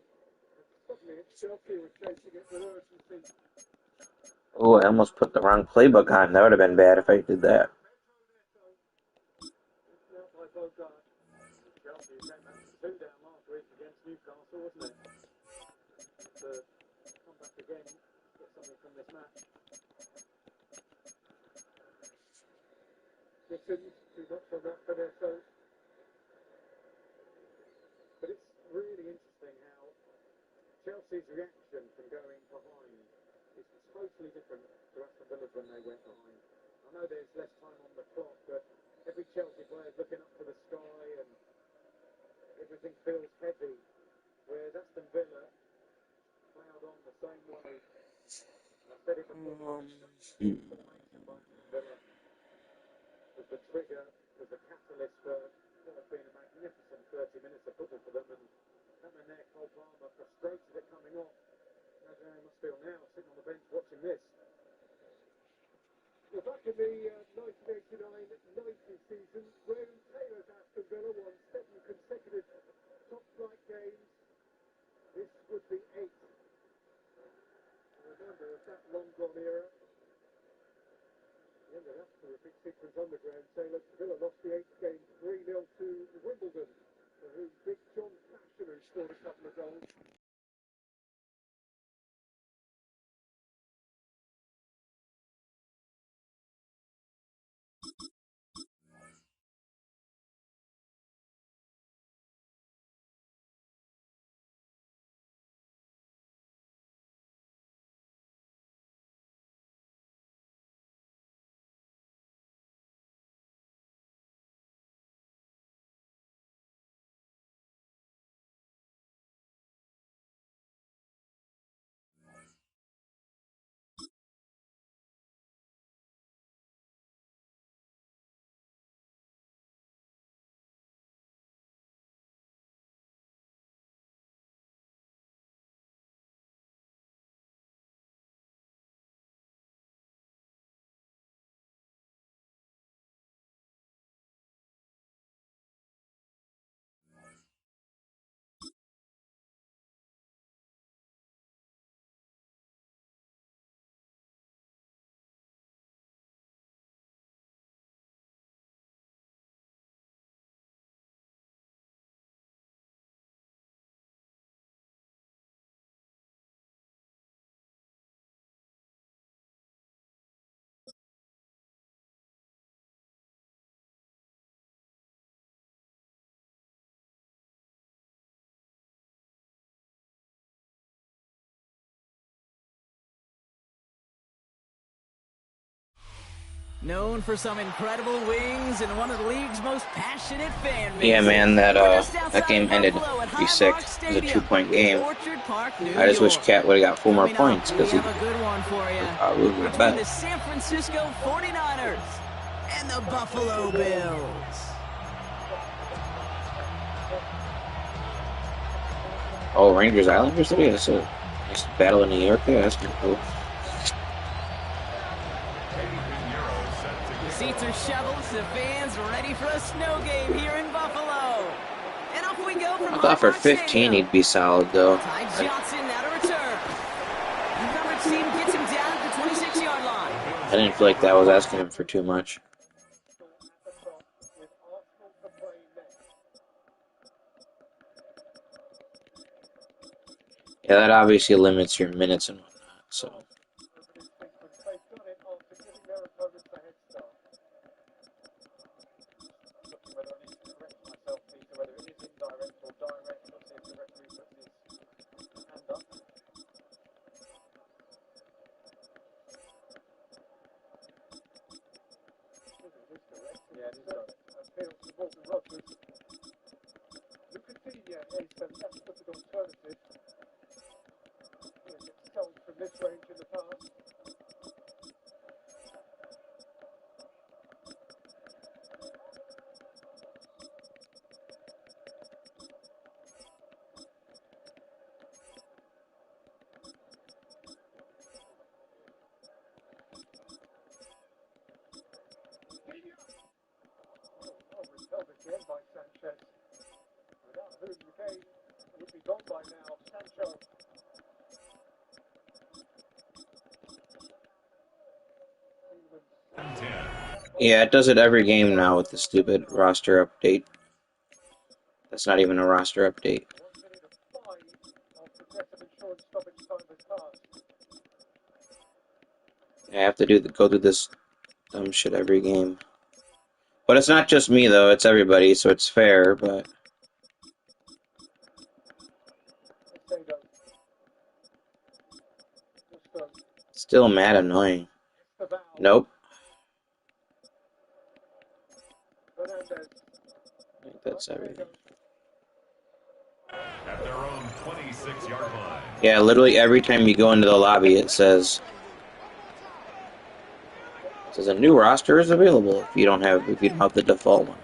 suddenly it's Chelsea were chasing it with urgency. Oh, I almost put the wrong playbook on. That would have been bad if I did that. It's now by Bogart. Chelsea came back from 2 down last week against Newcastle, wasn't it? To come back again, get something from this match. Dixon's too much on that for their soul. But it's really interesting how Chelsea's reaction from going behind is totally different to Aston Villa's when they went behind. I know there's less time on the clock, but every Chelsea player is looking up to the sky and everything feels heavy. Whereas Aston Villa ploughed on the same way. I said it before, formation by Aston Villa was the trigger, was the catalyst for what has been a magnificent 30 minutes of football for them. And coming there, Cole Palmer frustrated at coming off. Imagine how he must feel now, sitting on the bench watching this. Well, back in the 1989-90 season, Graham Taylor's Aston Villa won 7 consecutive top-flight games. This would be 8. Remember, of that long-gone era. The end of that terrific sequence on the ground, Taylor. Villa lost the 8th game 3-0 to Wimbledon, for whom Big John Passion, who scored a couple of goals. Known for some incredible wings and one of the league's most passionate fan bases. Yeah, man, that We're just that game outside ended Buffalo at pretty Highmark sick. It was a Stadium 2-point in game. Orchard Park, New I just wish York. Cat would have got 4 more Coming points up, we because he have a good one for you. probably would have Between bet. the San Francisco 49ers and the Buffalo Bills. Oh, Rangers Islanders today? That's a nice battle in New York there. That's pretty cool. The seats are shoveled, the fans ready for a snow game here in Buffalo. And off we go from I thought for Highmark 15 Stadium. he'd be solid though. Ty Johnson now to return. The coverage team gets him down at the 26-yard line. I didn't feel like that was asking him for too much. With Arsenal to play next. Yeah, that obviously limits your minutes and whatnot. So Over this sequence, they've done it after giving their opponents a head start. I'm looking whether I need to correct myself, Peter, whether it is indirect or direct. Let's see if the referee puts his hand up. Yeah, it does it every game now with the stupid roster update. That's not even a roster update. I have to go through this dumb shit every game. But it's not just me though, it's everybody, so it's fair, but still mad annoying. Nope. I think that's everything. At their own 26-yard line. Yeah, literally every time you go into the lobby it says a new roster is available if you don't have the default one.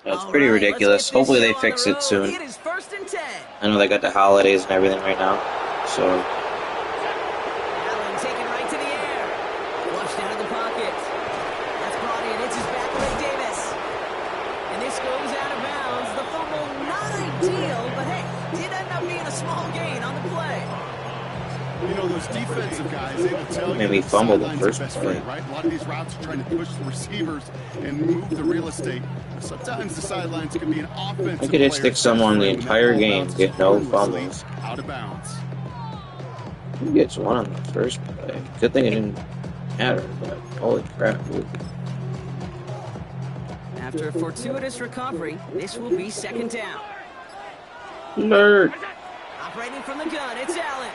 It's pretty ridiculous. Hopefully they fix it soon. It is 1st and 10. I know they got the holidays and everything right now, so Allen taken right to the air. Flushed out of the pocket. That's brought in. It's his back leg Davis. And this goes out of bounds. The fumble not ideal, but hey, did end up being a small gain on the play. You know, those defensive guys, they will tell you maybe that fumble the sidelines are first best play. friend, right? A lot of these routes are trying to push the receivers and move the real estate. Sometimes the sidelines can be an offensive I could hit player's stick best someone the friend when that entire ball game, bounces get no harmlessly fumbles. out of bounds. He gets one on the first play. Good thing it didn't matter, but holy crap. After a fortuitous recovery, this will be 2nd down. Nerd. Operating from the gun, it's Allen.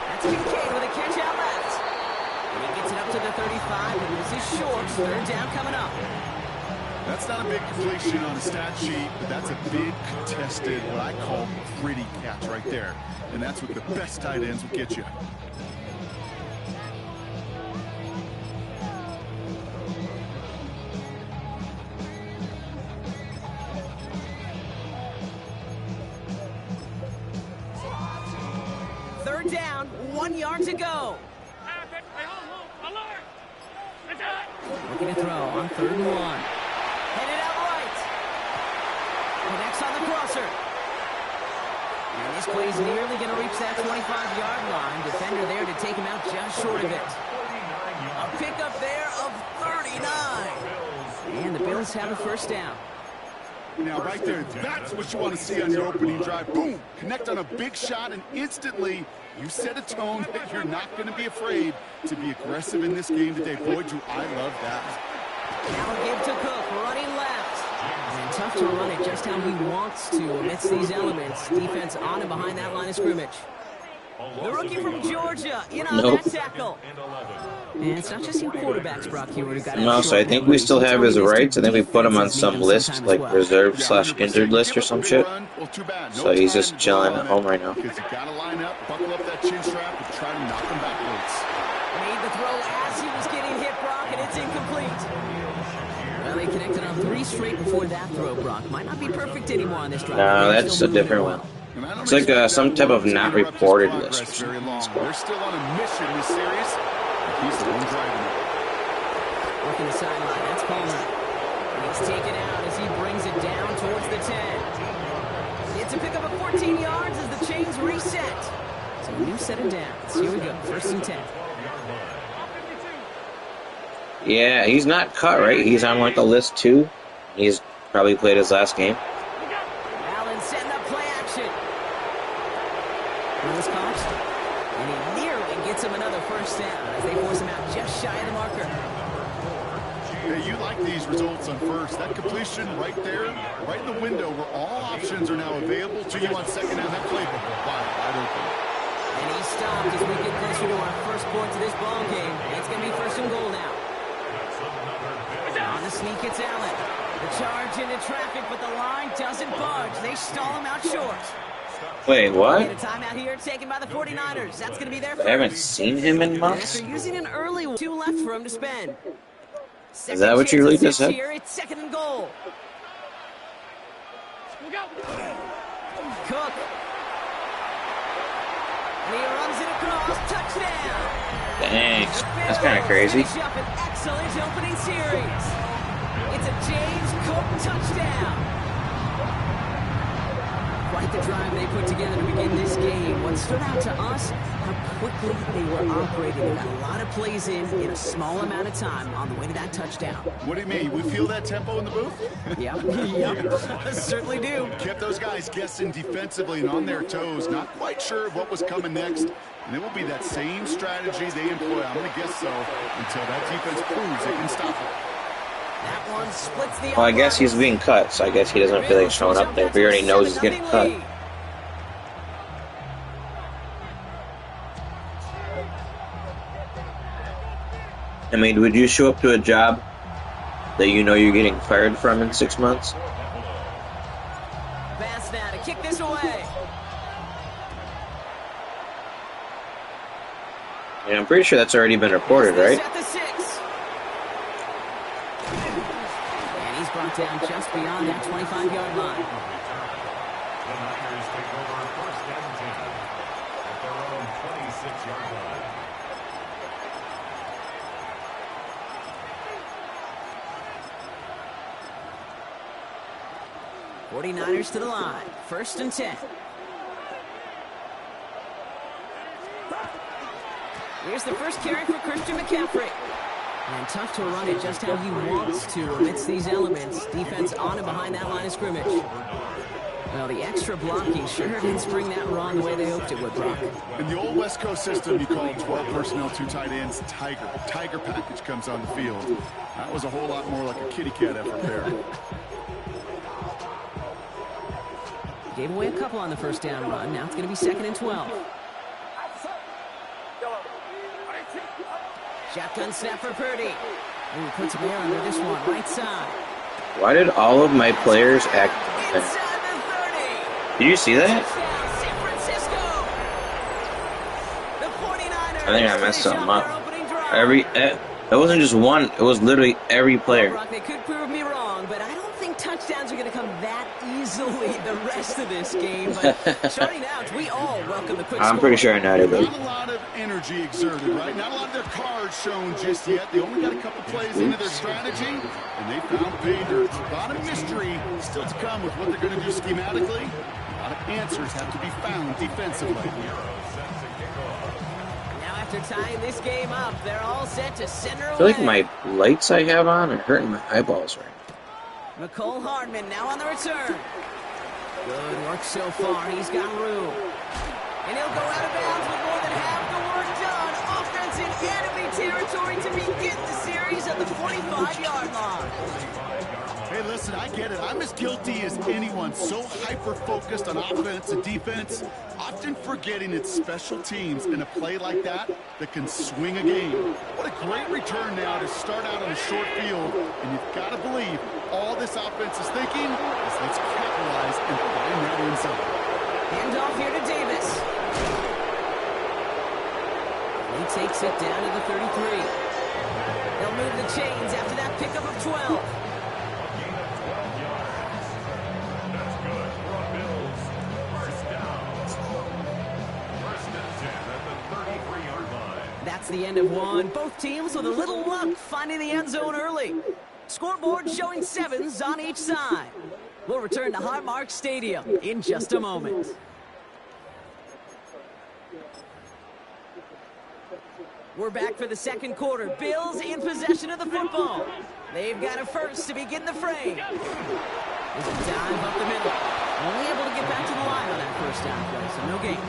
That's Kincaid with a catch out left. And he gets it up to the 35, and this is short. 3rd down coming up. That's not a big completion on a stat sheet, but that's a big contested, what I call pretty catch right there. And that's what the best tight ends will get you. Third down, 1 yard to go. Looking to throw on 3rd and 1. Headed out right. Connects on the crosser. And this play is nearly going to reach that 25-yard line. Defender there to take him out just short of it. A pickup there of 39. And the Bills have a 1st down. Now, right there, that's what you want to see on your opening drive. Boom! Connect on a big shot, and instantly you set a tone that you're not going to be afraid to be aggressive in this game today. Boy, do I love that. Now give to Cook, running left. And tough to run it just how he wants to amidst these elements. Defense on and behind that line of scrimmage. The rookie from Georgia in on Nope. that tackle. And it's not just your quarterbacks, Brock Hewitt, who got No, so I think we still have his rights. I think we put him on some list, like reserve/injured list or some shit. So he's just chilling at home right now. Because you got to line up, buckle up that chin strap, and try to knock him backwards. Made the throw as he was getting hit, Brock, and it's incomplete. Well, they connected on 3 straight before that throw, Brock. Might not be perfect anymore on this drive. No, that's a different one. It's like some type of not reported list. Very long. They're still on a mission in this series. He's the one driving it. Working the sideline, that's Palmer. And he's taken out as he brings it down towards the 10. It's a pickup of 14 yards as the chains reset. So a new set of downs. Here we go, 1st and 10. Yeah, he's not cut, right? He's on like the list too. He's probably played his last game. Allen setting up play action. Run is caught. And he nearly gets him another 1st down as they force him out just shy of the marker. Hey, you like these results on first. That completion right there, right in the window where all options are now available to you on second down. That playbook wide open. And he's stopped as we get closer to our first point to this ball game. It's going to be first and goal now. On the sneak, it's Allen. The charge into traffic, but the line doesn't budge. They stall him out short. Wait, what? A timeout here taken by the 49ers. That's going to be their first. I haven't seen him in months. After using an early one, 2 left for him to spend. Is that what you really just said? Here, it's second and goal. Cook. And he runs it across. Touchdown. Thanks. That's kind of crazy. Finish up an excellent opening series. It's a James Cook touchdown. Quite the drive they put together to begin this game. What stood out to us, how quickly they were operating. They got a lot of plays in a small amount of time on the way to that touchdown. What do you mean? We feel that tempo in the booth? Yep. Certainly do. Kept those guys guessing defensively and on their toes, not quite sure what was coming next. And it will be that same strategy they employ, I'm going to guess so, until that defense proves they can stop it. That one splits the Well, I guess he's being cut, so I guess he doesn't feel like showing up there. But he already knows he's getting cut. I mean, would you show up to a job that you know you're getting fired from in 6 months? Pass now to kick this away. Yeah, I'm pretty sure that's already been reported, right? At the 6. And he's brought down just beyond that 25-yard line. The Niners take over first and 10 at their own 26-yard line. '49ers to the line. First and 10. Here's the first carry for Christian McCaffrey. And tough to run it just how he wants to amidst these elements. Defense on and behind that line of scrimmage. Well, the extra blocking sure didn't spring that run the way they hoped it would, Brock. In the old West Coast system, you call 12 personnel, 2 tight ends, Tiger. Tiger package comes on the field. That was a whole lot more like a kitty cat effort there. Gave away a couple on the first down run. Now it's going to be second and 12. Shotgun snap for Purdy. Ooh, puts him there under this one, right side. Why did all of my players act? Inside the 30. Did you see that? Touchdown, San Francisco. The 49ers. I think I messed something finish up. their opening drive. It wasn't just one. It was literally every player. Brock, they could prove me wrong, but I don't think touchdowns are going to come that easily the rest of this game. But starting out, we all welcome the quick I'm score. pretty sure I know it. Not a lot of energy exerted, right? Not a lot of their cards shown just yet. They only got a couple plays into their strategy, and they found pay dirt. A lot of mystery still to come with what they're going to do schematically. A lot of answers have to be found defensively. Now after tying this game up, they're all set to center away. I feel like my lights I have on are hurting my eyeballs right now. McCole Hardman now on the return. Good work so far. He's got room. And he'll go out of bounds with more than half the work done. Offense in enemy territory to begin the series at the 45-yard line. Hey, listen, I get it. I'm as guilty as anyone. So hyper-focused on offense and defense, often forgetting it's special teams in a play like that can swing a game. What a great return now to start out on a short field. And you've got to believe all this offense is thinking is let's capitalize and find that end zone. Hand off here to Davis. He takes it down to the 33. They'll move the chains after that pickup of 12. That's the end of one. Both teams with a little luck finding the end zone early. Scoreboard showing 7s on each side. We'll return to Highmark Stadium in just a moment. We're back for the second quarter. Bills in possession of the football. They've got a first to begin the frame. There's a dive up the middle. Only able to get back to the line on that first down play, so no gain.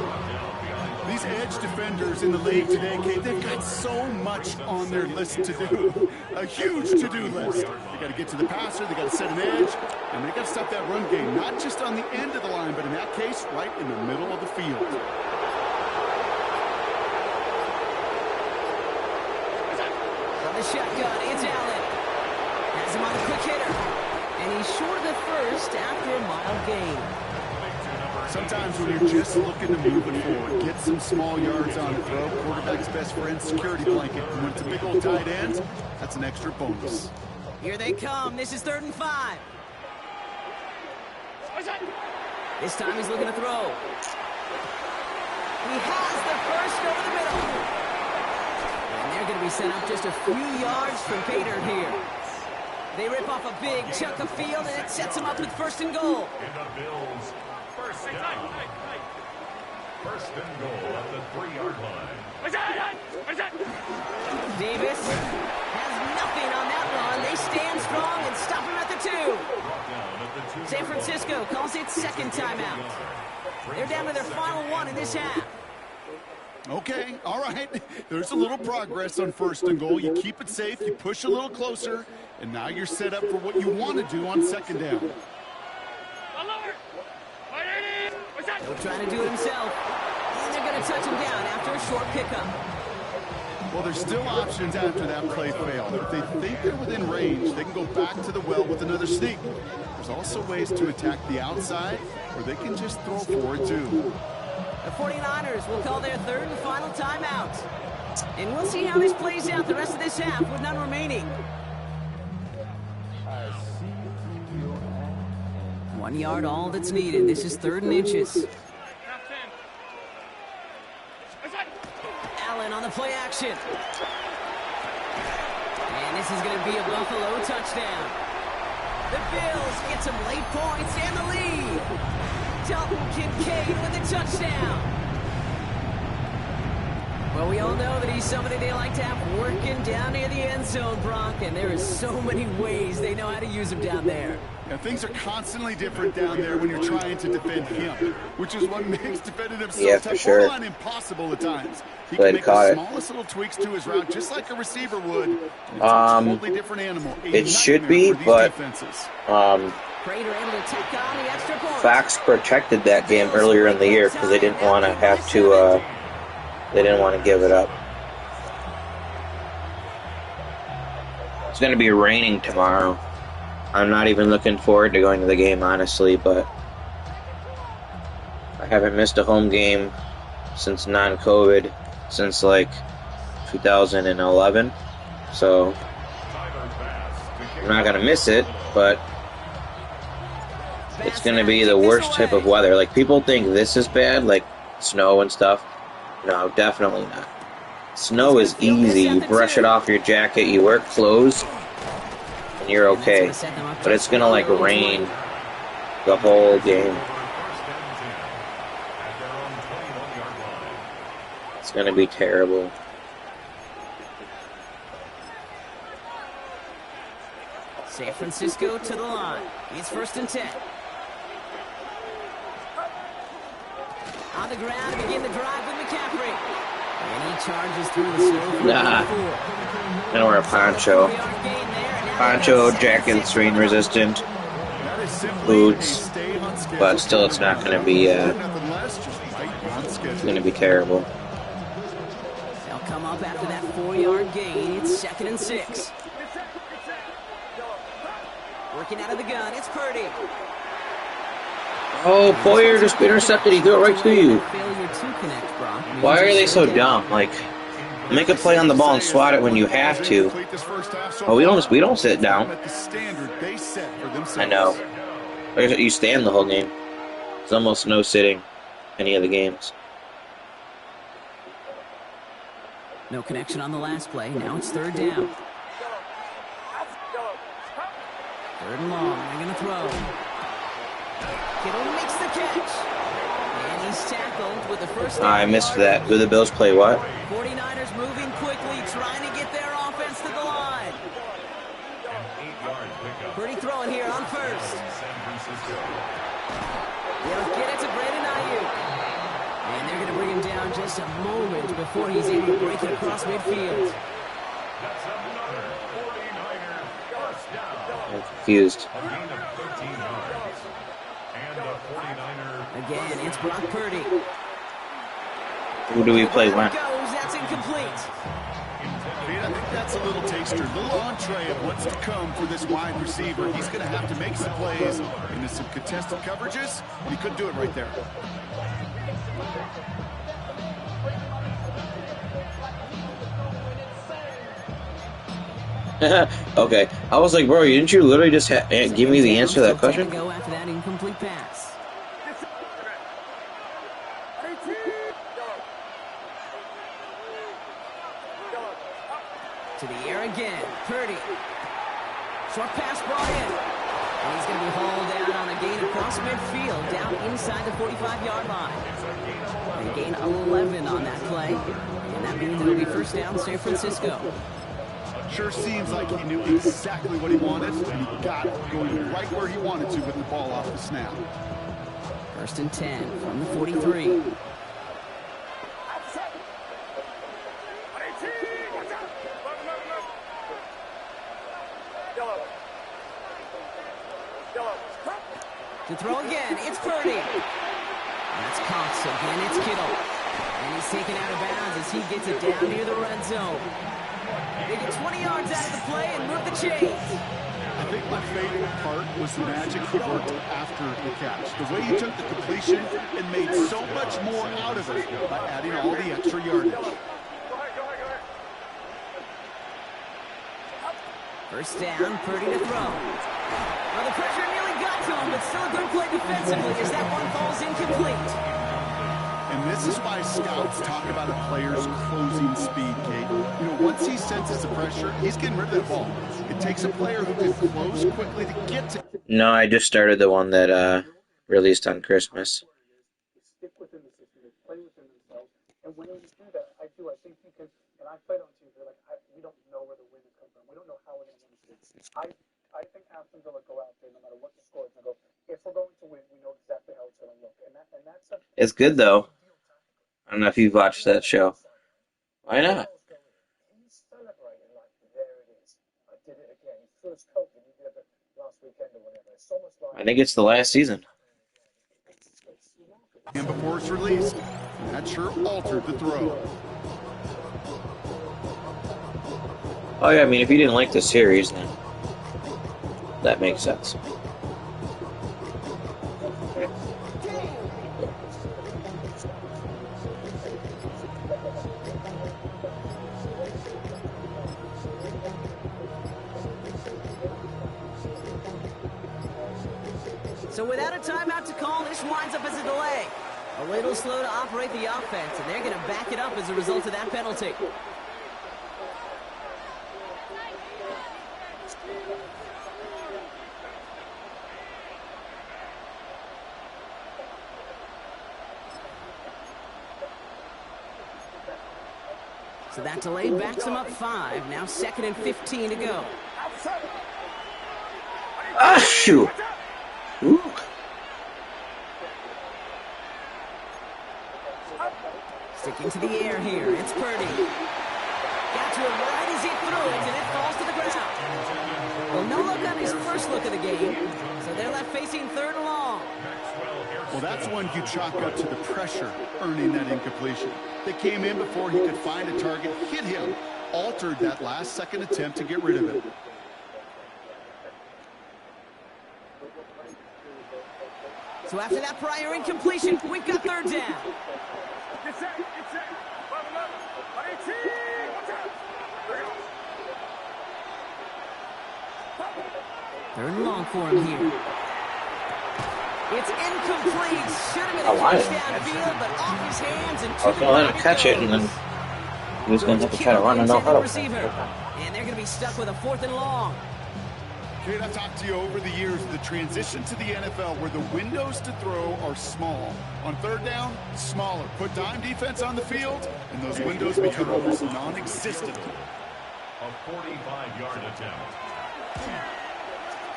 These edge defenders in the league today, Kate, they've got so much on their list to do. A huge to-do list. They got to get to the passer, they got to set an edge, and they got to stop that run game, not just on the end of the line, but in that case, right in the middle of the field. From the shotgun, it's Allen. Has him on a quick hitter. And he's short of the first after a mild gain. Sometimes when you're just looking to move it forward, get some small yards on the throw, quarterback's best friend, security blanket. And when it's a big old tight end, that's an extra bonus. Here they come. This is 3rd and 5. This time he's looking to throw. He has the first over the middle. And they're going to be sent up just a few yards from Pater here. They rip off a big chunk of field, and it sets them up with 1st and goal. In the Bills. First down. First and goal at the 3-yard line. Davis has nothing on that run. They stand strong and stop him at the 2. San Francisco calls it 2nd timeout. They're down to their final 1 in this half. Okay, all right. There's a little progress on 1st and goal. You keep it safe, you push a little closer, and now you're set up for what you want to do on 2nd down. He'll try to do it himself. And they're going to touch him down after a short pickup. Well, there's still options after that play failed. If they think they're within range, they can go back to the well with another sneak. There's also ways to attack the outside, or they can just throw for it too. The 49ers will call their 3rd and final timeout. And we'll see how this plays out the rest of this half with none remaining. 1 yard, all that's needed. This is 3rd and inches. Allen on the play action. And this is going to be a Buffalo touchdown. The Bills get some late points and the lead. Dalton Kincaid with a touchdown. Well, we all know that he's somebody they like to have working down near the end zone, Brock, and there is so many ways they know how to use him down there. Yeah, things are constantly different down there when you're trying to defend him, which is what makes defending him so tough, borderline impossible at times. He can make the smallest little tweaks to his route, just like a receiver would. It's a totally different animal. It should be, but Fox protected that game earlier in the year because they didn't want to have to. They didn't want to give it up. It's going to be raining tomorrow. I'm not even looking forward to going to the game, honestly, but I haven't missed a home game since non-COVID, since like 2011. So I'm not going to miss it, but it's going to be the worst type of weather. Like, people think this is bad, like snow and stuff. No, definitely not. Snow is easy. You brush it off your jacket, you wear clothes, and you're okay. But it's going to, like, rain the whole game. It's going to be terrible. San Francisco to the line. It's 1st and 10. On the ground to begin the drive with McCaffrey. And he charges through the snow. Nah. Gonna wear a poncho. Poncho, jacket's rain resistant. Boots. But still, it's not gonna be, it's gonna be terrible. They'll come up after that 4-yard gain. It's 2nd and 6. Working out of the gun, it's Purdy. Oh, Poyer just intercepted. He threw it right to you. Why are they so dumb? Like, make a play on the ball and swat it when you have to. Oh, we don't sit down. I know. You stand the whole game. There's almost no sitting any of the games. No connection on the last play. Now it's 3rd down. 3rd and long. They're going to throw. Kittle makes the catch. And he's tackled with the first down. I missed that. Do the Bills play what? 49ers moving quickly, trying to get their offense to the line. Pretty throwing here on 1st. They'll get it to Brandon Ayuk. And they're going to bring him down just a moment before he's able to break it across midfield. That's another 49er first down. I'm confused. A gain of 13 yards. And the 49er. Again, it's Brock Purdy. Who do we play when? Goes, that's incomplete. I think that's a little taster, a little entree of what's to come for this wide receiver. He's going to have to make some plays into some contested coverages. He could do it right there. Okay, I was like, bro, didn't you literally just give me the answer to that question? Go after that incomplete pass. To the air again, Purdy. Short pass brought in. And he's going to be hauled down on a gain across midfield, down inside the 45-yard line. They gain 11 on that play. And that means it'll be first down, San Francisco. Sure seems like he knew exactly what he wanted, and he got it going right where he wanted to with the ball off the snap. First and 10 from the 43. To throw again, it's Purdy. That's Cox again, it's Kittle. And he's taken out of bounds as he gets it down near the red zone. They get 20 yards out of the play and move the chains. I think my favorite part was the magic he worked after the catch. The way he took the completion and made so much more out of it by adding all the extra yardage. First down, Purdy to throw. Well, the pressure nearly got to him, but still a good play defensively as that one falls incomplete. And this is why scouts talk about a player's closing speed, Kate. You know, once he senses the pressure, he's getting rid of that ball. It takes a player who can close quickly to get to... No, I just started the one that released on Christmas. Stick within the system, they play within themselves. And when they do that, I think you can, and I played on teams where we don't know where the win is coming from. We don't know how we're going to win this. I think Aston Villa go out there no matter what the score is and go, if we're going to win, we know exactly how it's going to look. And that's It's good, though. I don't know if you've watched that show. Why not? He's celebrating like, there it is. I did it again. He threw his coat and he did it last weekend or whatever. It's almost like... I think it's the last season. And before it's released, that sure altered the throw. Oh, yeah, I mean, if you didn't like the series, then that makes sense. So without a timeout to call, this winds up as a delay. A little slow to operate the offense, and they're going to back it up as a result of that penalty. So that delay backs them up 5. Now 2nd and 15 to go. Ah, shoot! Ooh. Sticking to the air here, it's Purdy. Got to it right as he threw it, and it falls to the ground. Well, no look on his first look of the game, so they're left facing 3rd and long. Well, that's one you chalk up to the pressure earning that incompletion. They came in before he could find a target, hit him, altered that last-second attempt to get rid of it. So after that prior incompletion, we've got 3rd down. Third and long for him here. It's incomplete. Should have been a touchdown field, but off his hands and I was going to let him catch it, and then he was going to have to try to run a no-huddle. And they're going to be stuck with a 4th and long. Kate, I've talked to you over the years, the transition to the NFL where the windows to throw are small. On 3rd down, smaller. Put dime defense on the field, and those windows become almost non-existent. A 45-yard attempt.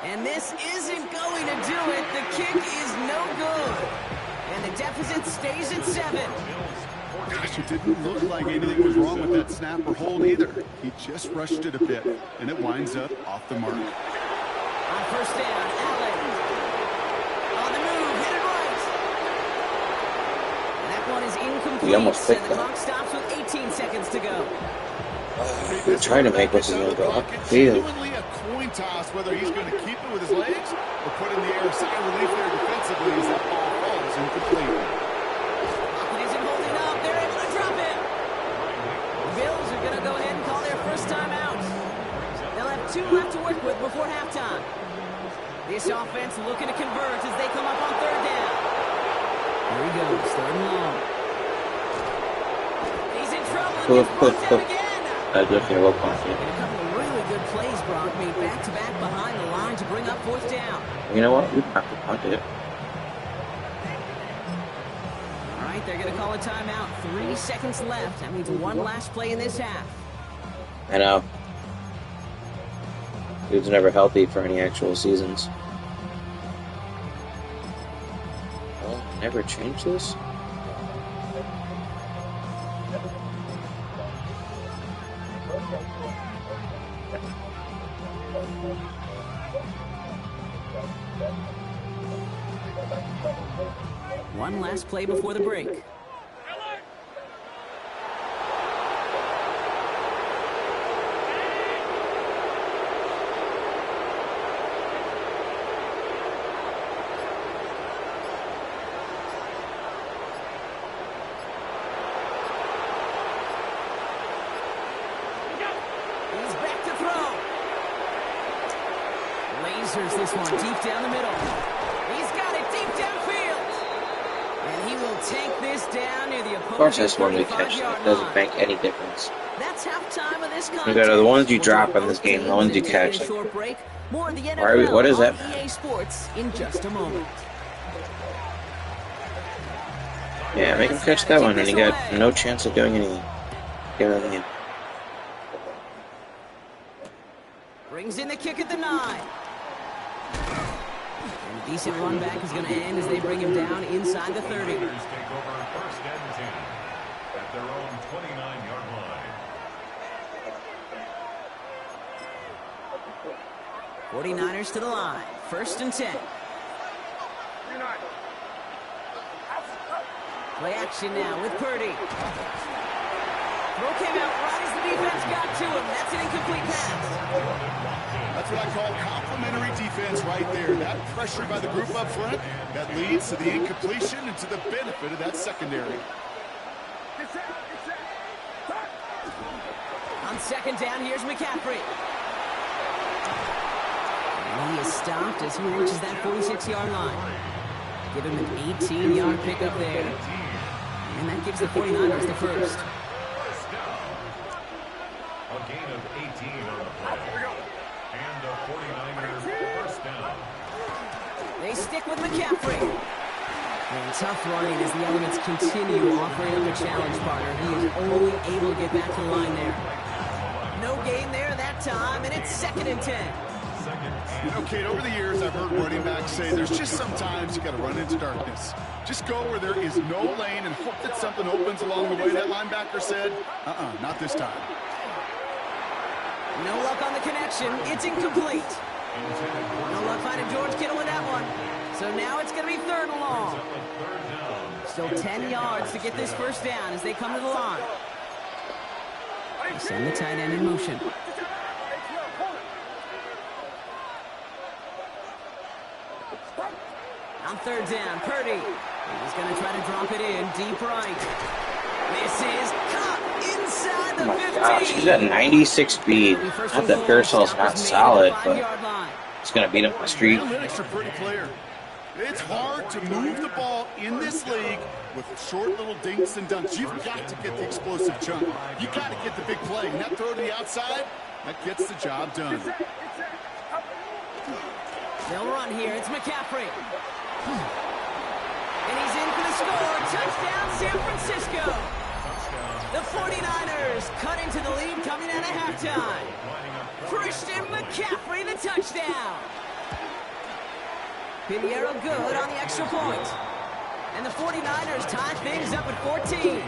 And this isn't going to do it. The kick is no good. And the deficit stays at 7. Gosh, it didn't look like anything was wrong with that snap or hold either. He just rushed it a bit, and it winds up off the mark. On first down, Allen. On the move, hit it right. And that one is incomplete. He almost picked and the that. clock stops with 18 seconds to go. They're trying to make what's going to go upfield. Genuinely a coin toss whether he's going to keep it with his legs or put in the air sign of relief there defensively as that ball falls incomplete. It isn't holding up. They're able to drop it. The Bills are going to go ahead and call their first time out. They'll have 2 left to work with before halftime. This offense looking to convert as they come up on third down. Here he goes, third and long. He's in trouble and gets brought down again. That's just a point. And a couple of really good plays, Brock, made back-to-back behind the line to bring up fourth down. You know what? We don't have to punt it. All right, they're going to call a timeout. 3 seconds left. That means one last play in this half. I know. Dude's never healthy for any actual seasons. Oh, never change this? One last play before the break. He's back to throw. Lasers this one deep down the middle. He's got it deep downfield. And he will take this down near the opponent's 35-yard line. Of course, that's one we catch. It doesn't make any difference. That's halftime of this contest. You got the ones you drop in this game, the ones you catch. Short break. More in the NFL Why what is that? on EA Sports in just a moment. Yeah, make him catch that one, and you got no chance of doing anything. Give it in. Brings in the kick at the 9. And a decent run back is going to end as they bring him down inside the 30. Take over first and 10 at their own 29-yard line. 49ers to the line. First and 10. Play action now with Purdy. Throw came out right as the defense got to him. That's an incomplete pass. That's what I call complimentary defense right there. That pressure by the group up front, that leads to the incompletion and to the benefit of that secondary. On second down, here's McCaffrey. And he is stopped as he reaches that 46-yard line. Give him an 18-yard pickup there. And that gives the 49ers the first. First down. A gain of 18 on the play. And the 49ers first down. They stick with McCaffrey. And tough running as the elements continue offering up a challenge partner. He is only able to get back to the line there. No gain there that time, and it's second and 10. You know, Kate, over the years, I've heard running backs say there's just sometimes you got to run into darkness. Just go where there is no lane and hope that something opens along the way. That linebacker said, not this time. No luck on the connection. It's incomplete. No luck finding George Kittle in that one. So now it's going to be third and long. Still 10 yards to get this first down as they come to the line. They send the tight end in motion. On third down, Purdy. He's going to try to drop it in deep right. This is caught inside the 15. Oh my gosh, he's at 96 speed. Not that Pearsall's not solid, but it's going to beat him on the street. Analytics are pretty clear. It's hard to move the ball in this league with short little dinks and dunks. You've got to get the explosive jump. You've got to get the big play. And that throw to the outside, that gets the job done. They'll run here. It's McCaffrey. And he's in for the score. Touchdown, San Francisco. The 49ers cut into the lead coming out of halftime. Christian McCaffrey, the touchdown. Pinheiro good on the extra point. And the 49ers tie things up at 14.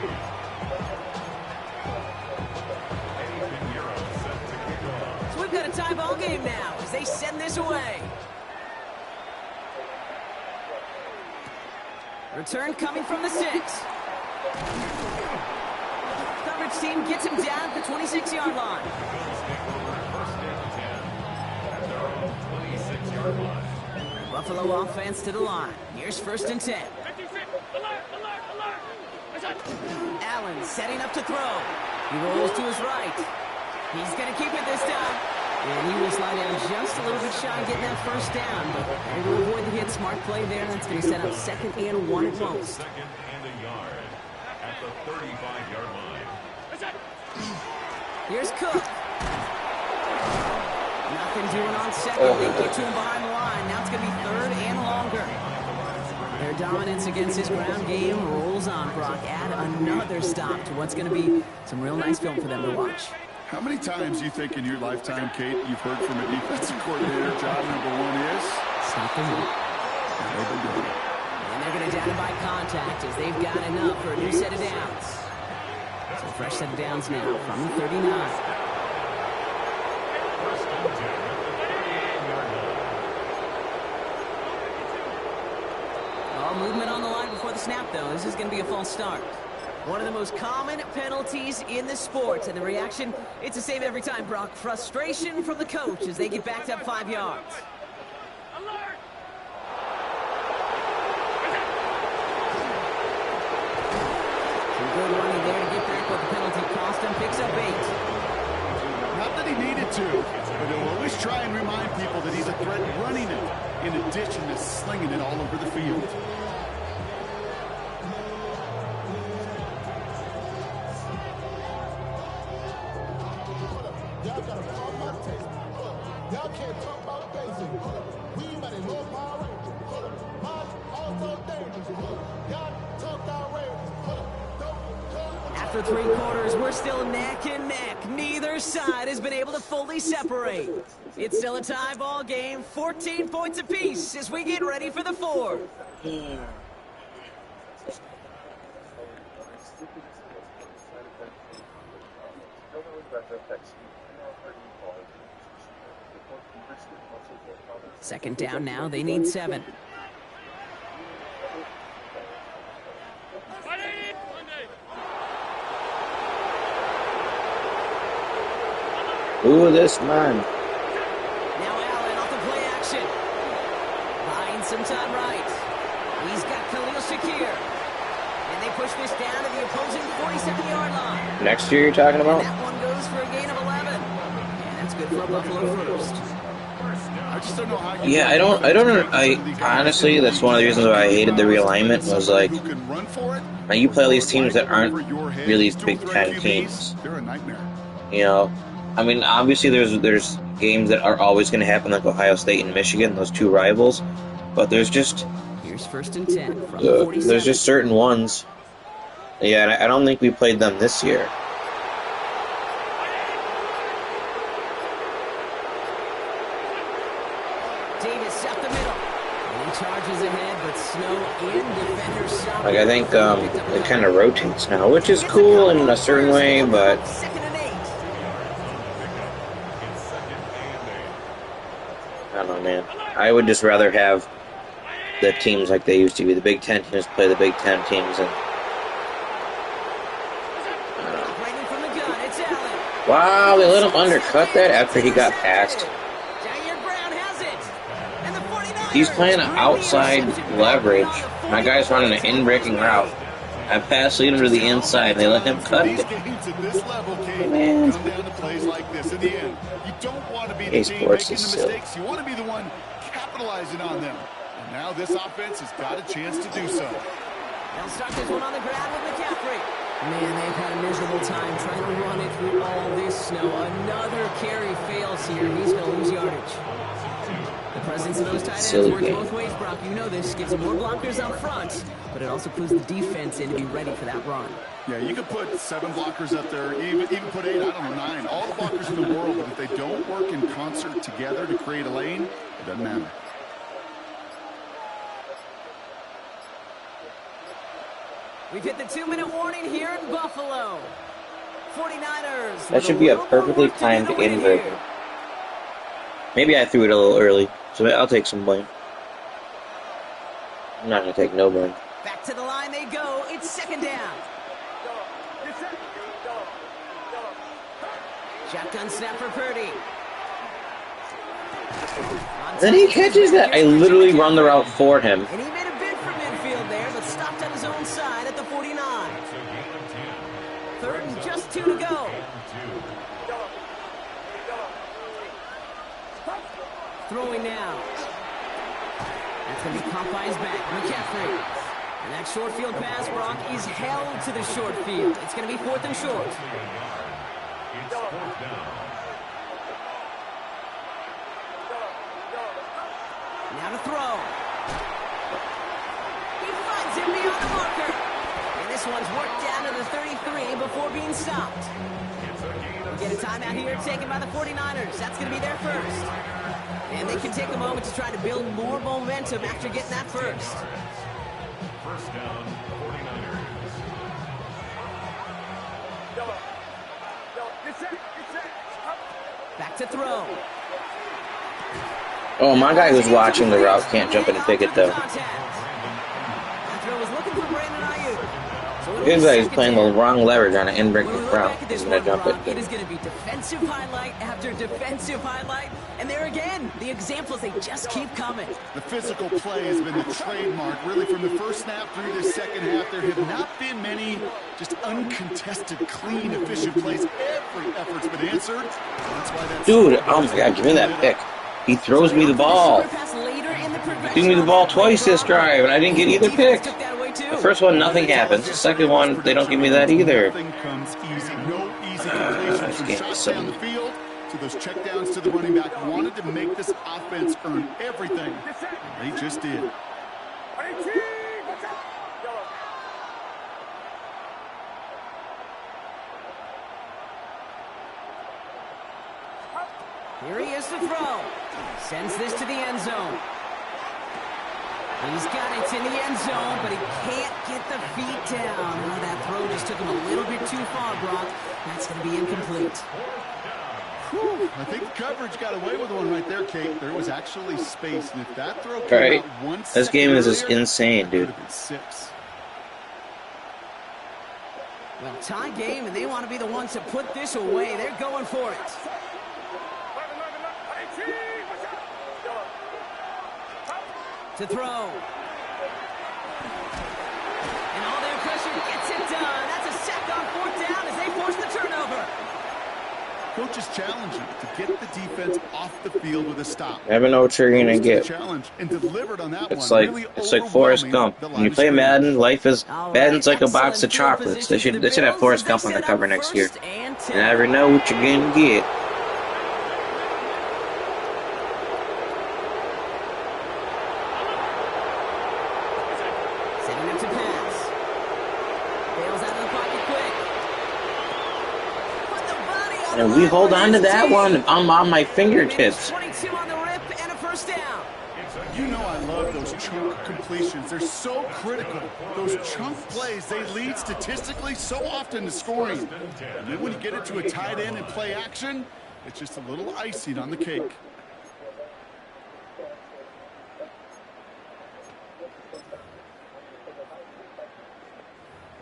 So we've got a tie ball game now as they send this away. Return coming from the 6. Coverage team gets him down at the 26-yard line. Buffalo offense to the line. Here's 1st and 10. Allen setting up to throw. He rolls to his right. He's going to keep it this time. And he will slide down just a little bit shy getting that 1st down. But able to avoid the hit. Smart play there. That's going to set up 2nd and 1 at most. 2nd and a yard at the 35-yard line. Here's Cook. Nothing doing on 2nd. They get to him behind the line. Now it's going to be 3rd and longer. Their dominance against his ground game rolls on. Brock, add another stop to what's going to be some real nice film for them to watch. How many times do you think in your lifetime, Kate, you've heard from a defensive coordinator, job number 1 is? Stop the run. They've been doing it. And they're going to down by contact as they've got enough for a new set of downs. So fresh set of downs now from the 39. All movement on the line before the snap, though. This is going to be a false start. One of the most common penalties in the sport. And the reaction, it's the same every time, Brock. Frustration from the coach as they get backed up 5 yards. Some good running there to get back what the penalty cost him. Picks up 8. Not that he needed to, but he'll always try and remind people that he's a threat running it, in addition to slinging it all over the field. Y'all can't talk about basic. We better know Power Rangers. Also dangerous. Y'all talk outrageous. After 3 quarters, we're still neck and neck. Neither side has been able to fully separate. It's still a tie ball game, 14 points apiece as we get ready for the 4th. Second down now, they need 7. Ooh, this man. Now Allen off the play action. Buying some time right. He's got Khalil Shakir. And they push this down to the opposing 47-yard line. Next year you're talking about? And that one goes for a gain of 11. And that's good for a Buffalo first. I just don't know how you I honestly, that's one of the reasons why I hated the realignment was like, now you play all these teams that aren't really Big Ten teams. They're a nightmare. You know, I mean, obviously there's games that are always going to happen, like Ohio State and Michigan, those two rivals, but there's just here's 1st and 10 from the 47. There's just certain ones. Yeah, and I don't think we played them this year. Davis up the middle. And he charges ahead, but Snow and defenders stop. Like, I think it kind of rotates now, which is cool in a certain way, but 2nd and 8. I don't know, man. I would just rather have the teams like they used to be. The Big Ten teams play the Big Ten teams, and Operating from the gun, it's Allen. wow, they let him undercut that after he got passed. Jair Brown has it. And the 49ers He's playing an outside leverage. My guy's running an in-breaking route. I pass lead him to the inside, and they let him cut These it. games at this level, Kate, Man. come down to plays like this. In the end, you don't want to be the Hey, team sports making is the silly. mistakes. You want to be the one capitalizing on them. And now this offense has got a chance to do so. They'll start this one on the ground with McCaffrey. Man, they've had a miserable time trying to run it through all this snow. Another carry fails here. He's going to lose yardage. The presence of those tight ends Silly works game. both ways, Brock. You know this. Gives more blockers up front, but it also puts the defense in to be ready for that run. Yeah, you could put 7 blockers up there, even put 8, I don't know, 9. All the blockers in the world, but if they don't work in concert together to create a lane, it doesn't matter. We've hit the 2-minute warning here in Buffalo. 49ers. That should be a perfectly timed inversion. Maybe I threw it a little early, so I'll take some blame. I'm not going to take no blame. Back to the line they go. It's second down. Shotgun snap for Purdy. Then he catches that. I literally run the route for him. And he made a bid for midfield there, but stopped on his own side at the 49. Third and just 2 to go. Throwing now. That's going to be caught by his back. McCaffrey. And that short field pass, Brock, is held to the short field. It's going to be 4th and short. It's 4th down. Now to throw. He finds him beyond the marker. And this one's worked down to the 33 before being stopped. We get a timeout here taken by the 49ers. That's going to be their first. And they can take a moment to try to build more momentum after getting that first. First down, 49ers. Back to throw. Oh, my guy who's watching the route can't jump in and pick it, though. That throw was looking for Brandon Ayuk. This guy is playing the wrong leverage on an in-breaking route. He's going to jump it. It is going to be defensive highlight after defensive highlight. And there again, the examples, they just keep coming. The physical play has been the trademark, really, from the first snap through this second half. There have not been many just uncontested, clean, efficient plays. Every effort's been answered. That's why that's Dude, oh my God, give me that pick. He throws me the ball. He threw me the ball twice this drive, and I didn't get either pick. The first one, nothing happens. The second one, they don't give me that either. Nothing comes easy. No easy completions from shots down the field to those checkdowns to the running back. Wanted to make this offense earn everything. They just did. Here he is to throw. Sends this to the end zone. He's got it in the end zone, but he can't get the feet down. Oh, that throw just took him a little bit too far, Brock. That's going to be incomplete. Whew, I think coverage got away with one right there, Kate. There was actually space, and if that throw came out 1 second This game is just earlier, insane, dude. it would have been 6. Well, tie game, and they want to be the ones to put this away. They're going for it. To throw. And all their pressure gets it done. That's a sack on 4th down as they force the turnover. Coach is challenging to get the defense off the field with a stop. Never know what you're gonna get. Challenge and delivered on that It's one. like Really Forrest overwhelming Gump. the When you line play of Madden, life is Madden's like a Excellent box of field chocolates. They position should for the have Bills Forrest as Gump they on the set cover up next year. 1st and You 10. never know what you're gonna get. Setting up to pass. Bails out of the pocket quick. Put the body on And the we line hold for on to his that team. one on my fingertips. 22 on the rip and a first down. You know I love those chunk completions. They're so critical. Those chunk plays, they lead statistically so often to scoring. And then when you get it to a tight end and play action, it's just a little icing on the cake.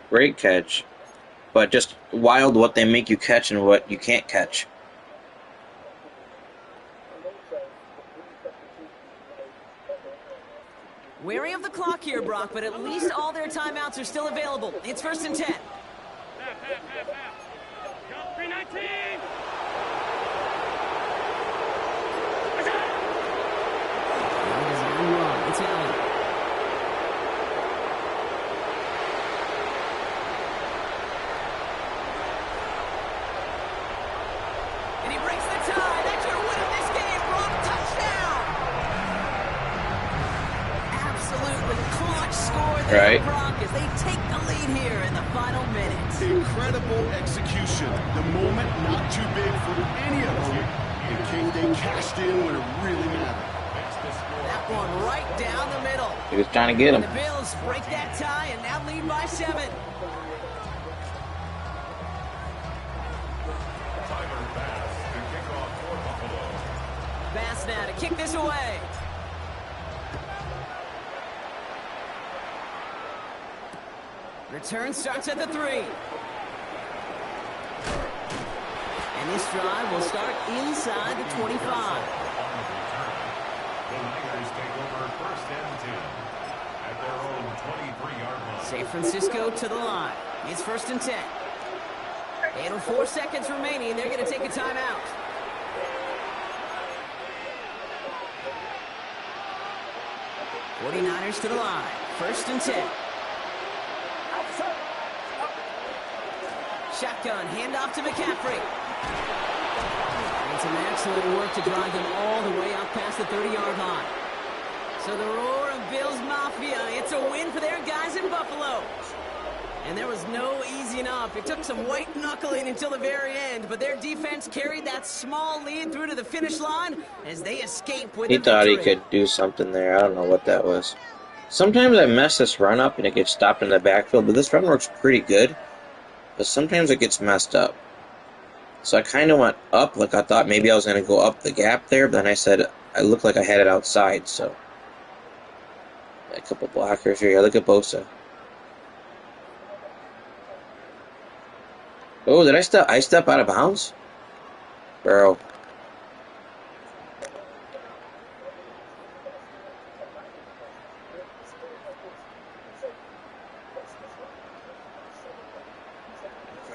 Great catch, but just wild what they make you catch and what you can't catch. Wary of the clock here, Brock, but at least all their timeouts are still available. It's 1st and 10. 319. It's Allen. And he breaks the tie. That's your win of this game, Brock. Touchdown. Absolutely clutch score there, Right. Brock, as they take the lead here in the final minutes. Incredible execution. The moment not too big for any of them. And Kate, they cashed in when it really mattered. That one right down the middle. He was trying to get him. The Bills break that tie and now lead by 7. Tyler Bass to kick off for Buffalo. Bass now to kick this away. Return starts at the 3. And this drive will start inside the 25. The Niners take over first and 10 at their own 23-yard line. San Francisco to the line. It's first and 10. And 4 seconds remaining, they're going to take a timeout. '49ers to the line. First and 10. Shotgun, handoff to McCaffrey. And some excellent work to drive them all the way out past the 30-yard line. So the roar of Bills Mafia, it's a win for their guys in Buffalo. And there was no easing up. It took some white knuckling until the very end, but their defense carried that small lead through to the finish line as they escape with He the thought he victory. could do something there. I don't know what that was. Sometimes I mess this run up and it gets stopped in the backfield, but this run works pretty good. But sometimes it gets messed up. So I kind of went up, like I thought maybe I was going to go up the gap there, but then I said I looked like I had it outside, so. A couple blockers here. Look at Bosa. Oh, did I step out of bounds? Bro.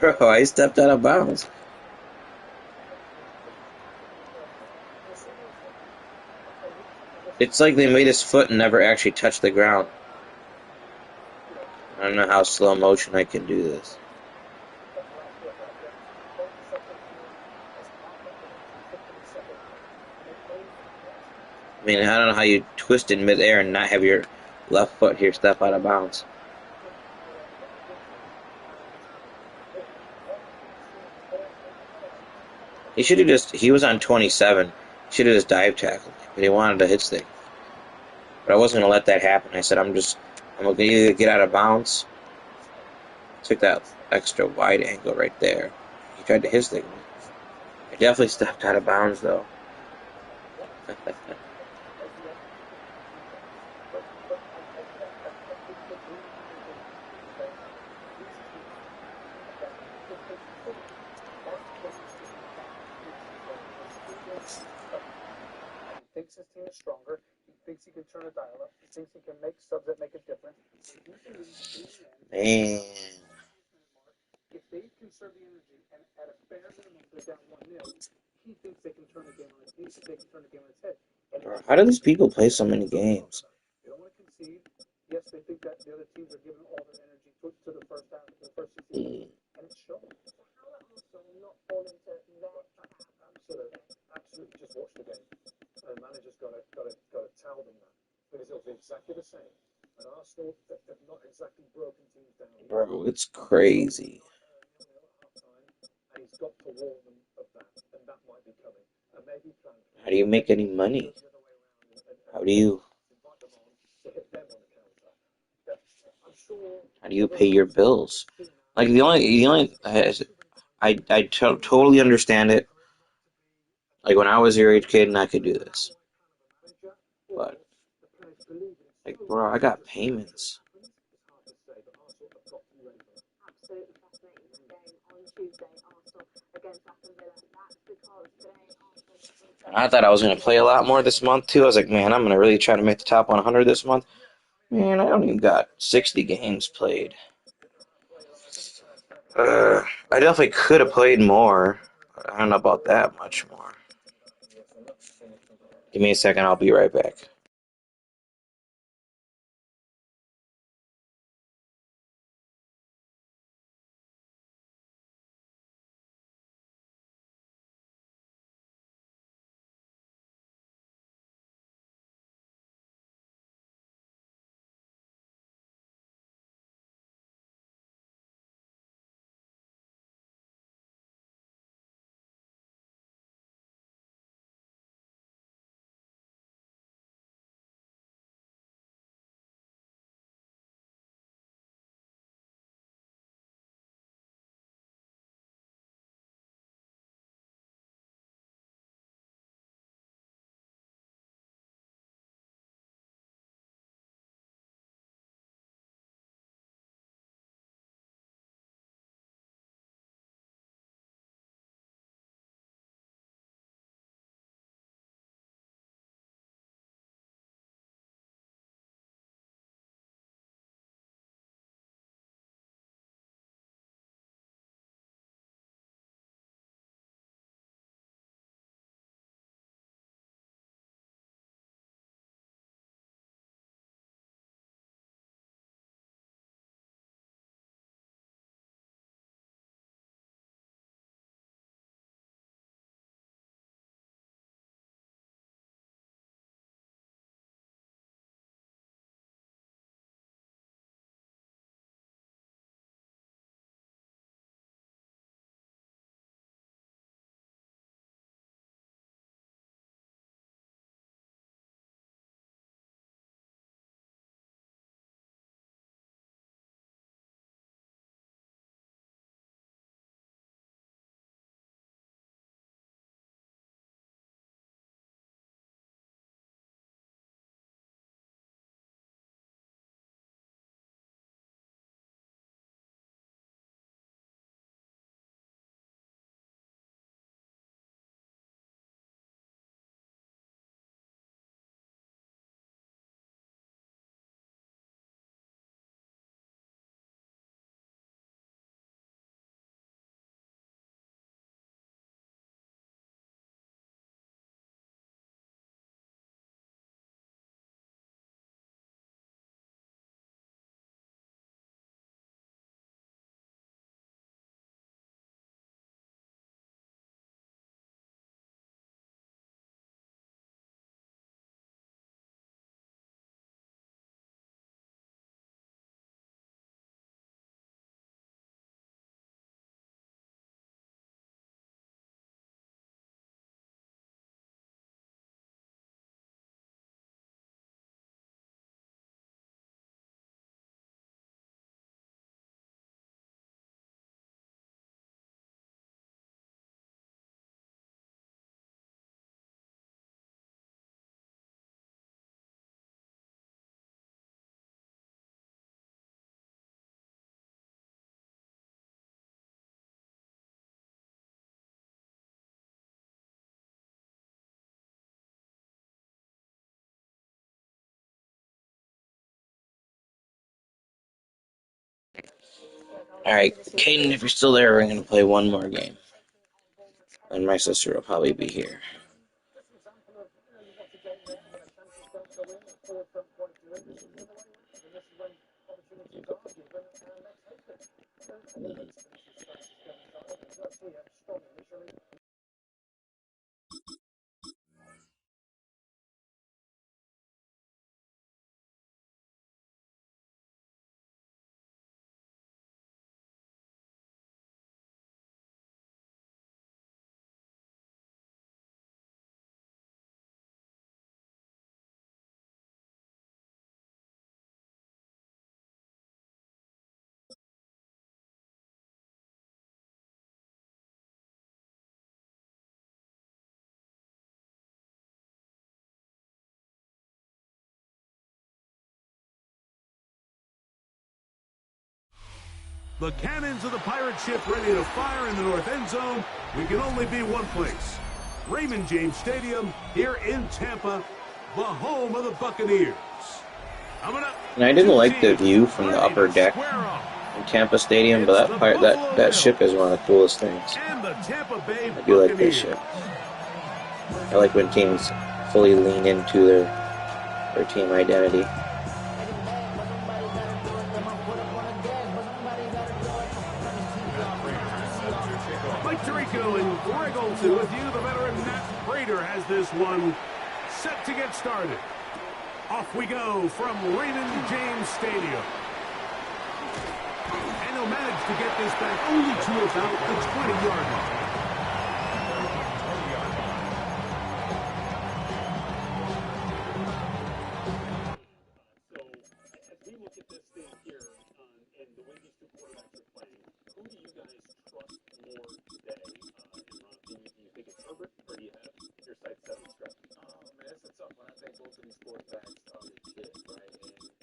Bro, I stepped out of bounds. It's like they made his foot and never actually touched the ground. I don't know how slow motion I can do this. I mean, I don't know how you twist in midair and not have your left foot here step out of bounds. He was on 27. He should have just dive tackled, but he wanted a hit stick. But I wasn't going to let that happen. I said, I'm going to either get out of bounds. Took that extra wide angle right there. He tried to hit stick me. I definitely stepped out of bounds, though. He thinks his team is stronger. He thinks he can turn a dial up. He thinks he can make subs that make a difference. Man. If they conserve the energy and at a bare minimum they're down 1-0, he thinks they can turn the game on its head. Bro, how do these people play so many games? They don't want to concede. Yes, they think that the other teams are giving all their energy to the first half, to the first 60 minutes, and it's showing. How also not fall into their absolutely just watch the game. And the manager's got to tell them that because it'll be exactly the same. And Arsenal, they've not exactly broken teams down. Bro, it's crazy. And he's got to warn them of that, and that might be coming. And maybe plan. How do you make any money? How do you pay your bills? Like I totally understand it. Like when I was your age kid and I could do this. But like bro, I got payments. Absolutely fascinating game on Tuesday, Arsenal against Aston Villa. That's because today Arsenal. I thought I was gonna play a lot more this month too. I was like, man, I'm gonna really try to make the top 100 this month. Man, I only got 60 games played. I definitely could have played more, but I don't know about that much more. Give me a second, I'll be right back. Alright, Caden, if you're still there, we're going to play one more game. And my sister will probably be here. The cannons of the pirate ship ready to fire in the north end zone. We can only be one place. Raymond James Stadium here in Tampa, the home of the Buccaneers. And I didn't like the view from the upper deck in Tampa Stadium, but that ship is one of the coolest things. I do like this ship. I like when teams fully lean into their team identity. And Greg Olson with you. The veteran Matt Prater has this one set to get started. Off we go from Raymond James Stadium. And he'll manage to get this back only to about the 20-yard line. So, as we look at this thing here, and the way these two quarterbacks are playing, who do you guys trust more today? Do you think it's Herbert, or do you have your sights set on Stroud? Oh, man, that's a tough one. I think both of these quarterbacks are legit, right?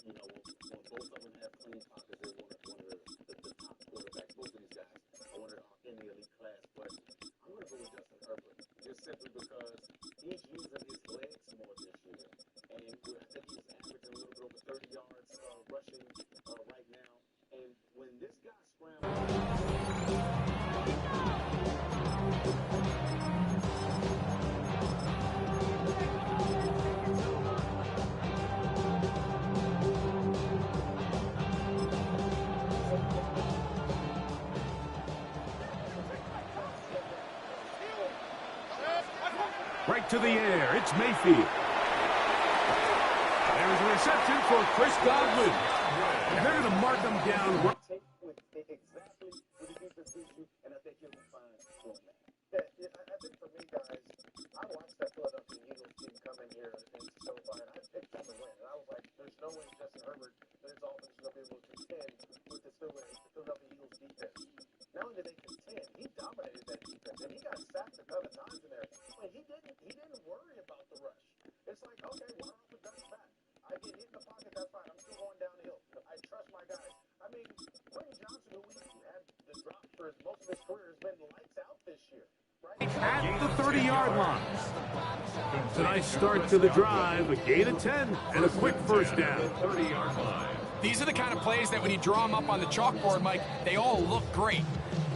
And, when both of them have clean pockets, they're one of the top quarterbacks. Both of these guys are one of in the elite class. But I'm going to go with Justin Herbert, just simply because he's using his legs more this year. And I think he's averaging a little bit over 30 yards rushing right now. And when this guy scrambles... Right to the air. It's Mayfield. There's a reception for Chris Godwin. And they're going to mark him down. Exactly what the defense gives you, and I think you'll be fine doing that. I think for me, guys, I watched that Philadelphia Eagles team come in here and so far, and I picked them to win. And I was like, there's no way Justin Herbert and his offense is going to be able to contend with the Philadelphia Eagles defense. Not only did they contend, he dominated that defense, and he got sacked a couple of times in there. But he didn't worry about the rush. It's like, okay, water off the duck's back. I get hit in the pocket, that's fine. I'm still going downhill. I trust my guys. I mean, Quentin Johnson, who we had the drop for most of his career, has been lights out this year, right? At the 30-yard line. It's a nice start to the drive. A gain of 10 and a quick first down. 30-yard line. These are the kind of plays that when you draw them up on the chalkboard, Mike, they all look great.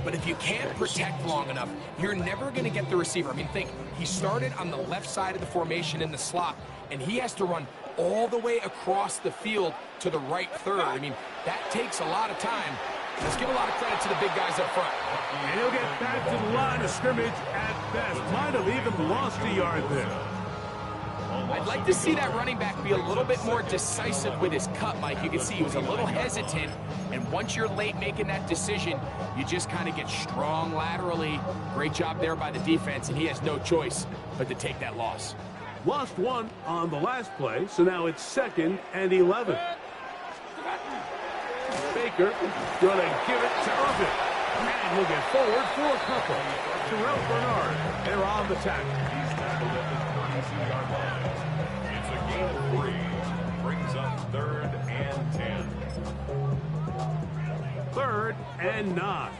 But if you can't protect long enough, you're never going to get the receiver. I mean, think, he started on the left side of the formation in the slot, and he has to run all the way across the field to the right third. I mean, that takes a lot of time. Let's give a lot of credit to the big guys up front. And he'll get back to the line of scrimmage at best. Might have even lost a yard there. I'd like to see that running back be a little bit more decisive with his cut, Mike. You can see he was a little hesitant, and once you're late making that decision, you just kind of get strong laterally. Great job there by the defense, and he has no choice but to take that loss. Lost one on the last play, so now it's 2nd and 11. Baker going to give it to Irvin. And he'll get forward for a couple. Terrell Bernard, they're on the tackle. He's tackled at the 22-yard line. It's a gain of 3. Brings up 3rd and 10. 3rd and 9.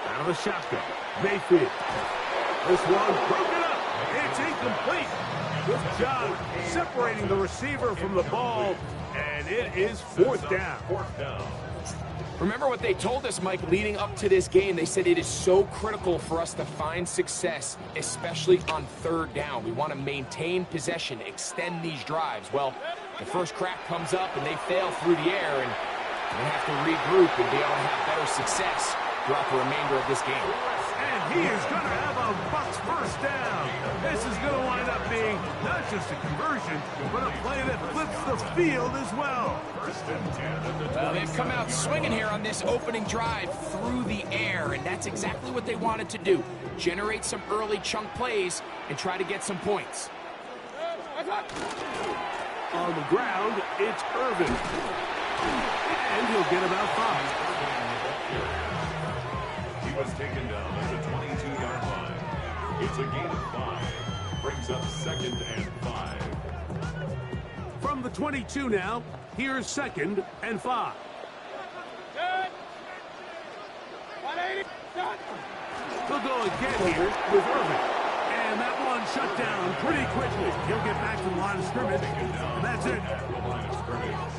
Out of the shotgun. Mayfield. This one broken up. It's incomplete. Good job separating the receiver from the ball, and it is fourth down. Remember what they told us, Mike, leading up to this game. They said it is so critical for us to find success, especially on third down. We want to maintain possession, extend these drives. Well, the first crack comes up, and they fail through the air, and they have to regroup and be able to have better success throughout the remainder of this game. And he is going to have a Bucs first down. This is going to wind up being not just a conversion, but a play that flips the field as well. Well, they've come out swinging here on this opening drive through the air, and that's exactly what they wanted to do. Generate some early chunk plays and try to get some points. On the ground, it's Irvin. And he'll get about 5. He was taken down at the 22-yard line. It's a gain of 5. Brings up 2nd and 5. From the 22 now, here's 2nd and 5. They'll go again here with Irvin. And that one shut down pretty quickly. He'll get back to the line of scrimmage, and that's it.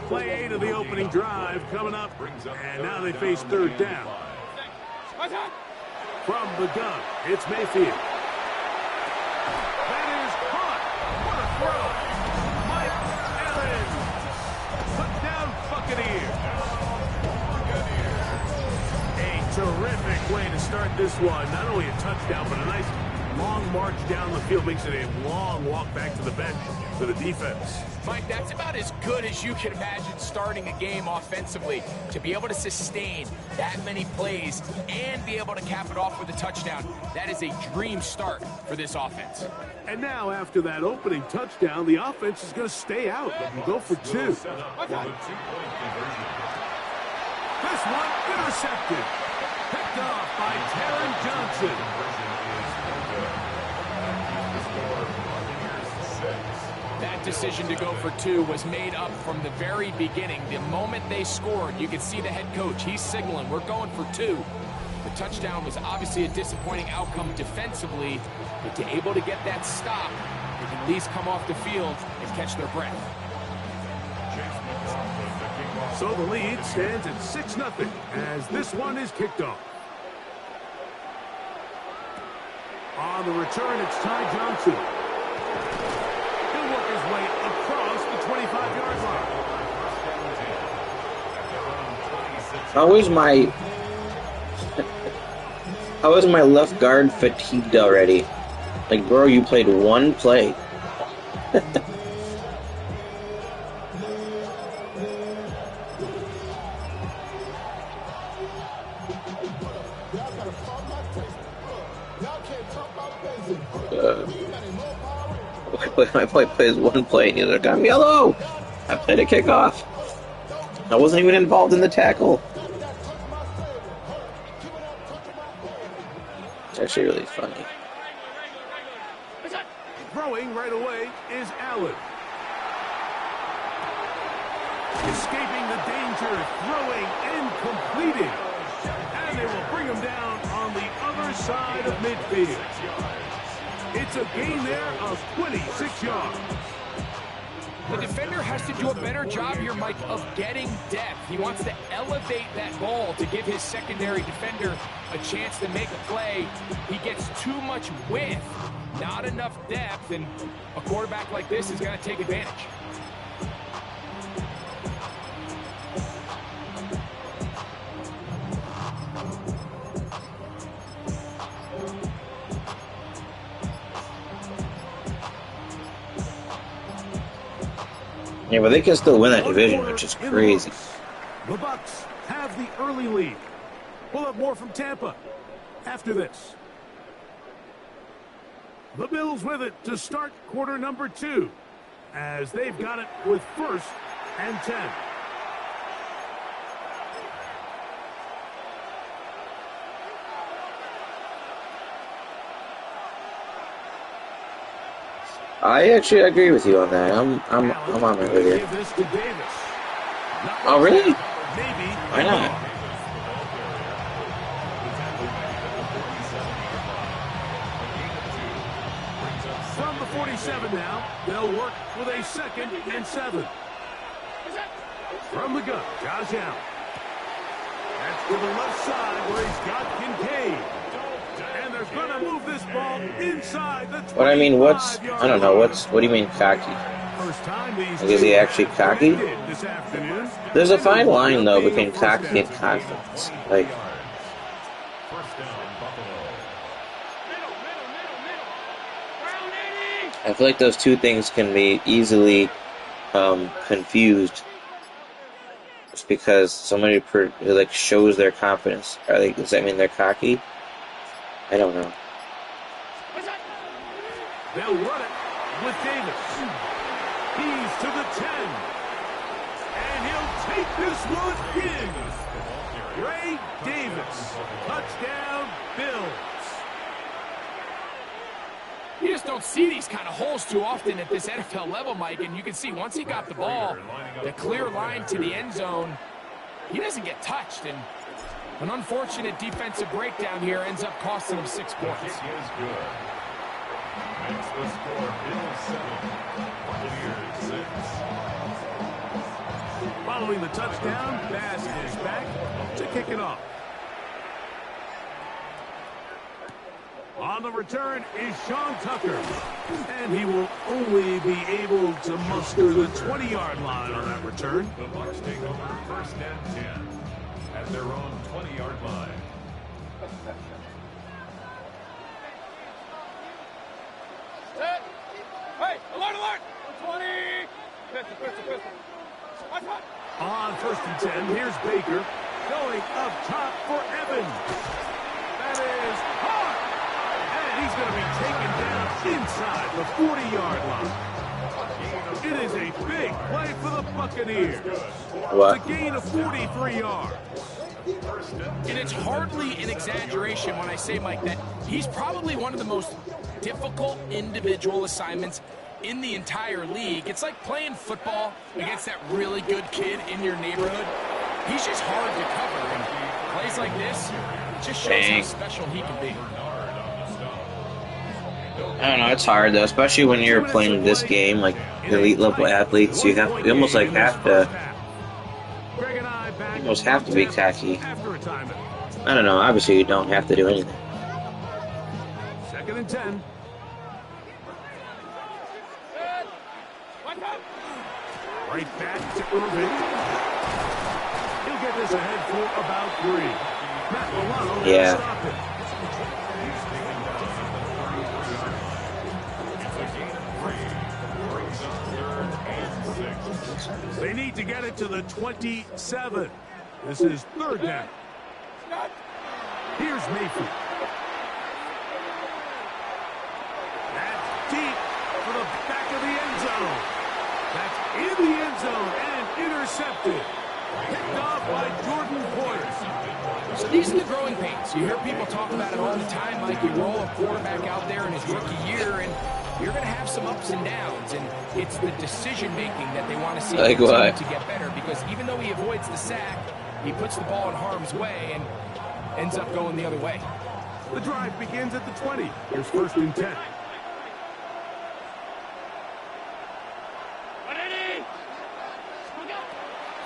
Play 8 of the opening drive coming up, and now they face third down. From the gun, it's Mayfield. That is caught. What a throw. Mike Evans. Put down Buccaneers. A terrific way to start this one. Not only a touchdown, but a nice long march down the field. Makes it a long walk back to the bench for the defense. Mike, that's about as good as you can imagine starting a game offensively. To be able to sustain that many plays and be able to cap it off with a touchdown, that is a dream start for this offense. And now, after that opening touchdown, the offense is going to stay out and go for 2. This one intercepted. Picked off by Taron Johnson. That decision to go for 2 was made up from the very beginning. The moment they scored, you could see the head coach. He's signaling, we're going for 2. The touchdown was obviously a disappointing outcome defensively, but to able to get that stop, they can at least come off the field and catch their breath. So the lead stands at 6-0 as this one is kicked off. On the return, it's Ty Johnson. He'll work his way across the 25-yard line. How is my left guard fatigued already? Like, bro, you played one play. My boy plays one play and he's like, I'm yellow! I played a kickoff. I wasn't even involved in the tackle. It's actually really funny. Throwing right away is Allen. Escaping the danger, throwing and completing. And they will bring him down on the other side of midfield. It's a gain there of 26 yards. The defender has to do a better job here, Mike, of getting depth. He wants to elevate that ball to give his secondary defender a chance to make a play. He gets too much width, not enough depth, and a quarterback like this is going to take advantage. Yeah, but they can still win that division, which is crazy. The Bucs have the early lead. We'll have more from Tampa after this. The Bills with it to start quarter number 2, as they've got it with 1st and 10. I actually agree with you on that. I'm on my way here. Oh, really? Why not? 47 now. They'll work with a 2nd and 7. From the gun, Josh Allen. That's to the left side where he's got Kincaid. And they're going to move this ball inside the 25-yard line. What I mean, I don't know, what do you mean cocky? First time these Is he actually cocky? this afternoon. There's a fine line, though, between cocky and confidence. Like, I feel like those two things can be easily confused. Just because somebody like shows their confidence, does that mean they're cocky? I don't know. They'll run it with Davis. He's to the 10. And he'll take this one in. Ray Davis. Touchdown, Bills. You just don't see these kind of holes too often at this NFL level, Mike. And you can see once he got the ball, the clear line to the end zone, he doesn't get touched. And an unfortunate defensive breakdown here ends up costing him 6 points. Makes the score Bills 7, Buccaneers 6. Following the touchdown, Bass is back to kick it off. On the return is Sean Tucker. And he will only be able to muster the 20-yard line on that return. The Bucs take over 1st and 10 at their own 20-yard line. Set. Hey, alert, alert! 20! Pistol. Watch out! On 1st and 10, here's Baker. Going up top for Evans. That is hard. And he's going to be taken down inside the 40-yard line. It is a big play for the Buccaneers. What? It's a gain of 43 yards. And it's hardly an exaggeration when I say, Mike, that he's probably one of the most difficult individual assignments in the entire league. It's like playing football against that really good kid in your neighborhood. He's just hard to cover. And plays like this just shows how special he can be. I don't know, it's hard though, especially when you're playing this game, like elite level athletes. You almost have to be cocky. I don't know, obviously you don't have to do anything. 2nd and 10. Right back to Irving. He'll get this ahead for about 3. Matt Milano Yeah. stop it. They need to get it to the 27. This is 3rd down. Here's Mayfield. That's deep for the back of the end zone. That's in the end zone and intercepted. Picked off by Jordan Poyer. So these are the growing pains. You hear people talk about it all the time, like you roll a quarterback out there in his rookie year, and you're going to have some ups and downs, and it's the decision-making that they want to see like what? To get better, because even though he avoids the sack, he puts the ball in harm's way and ends up going the other way. The drive begins at the 20. Here's 1st and 10.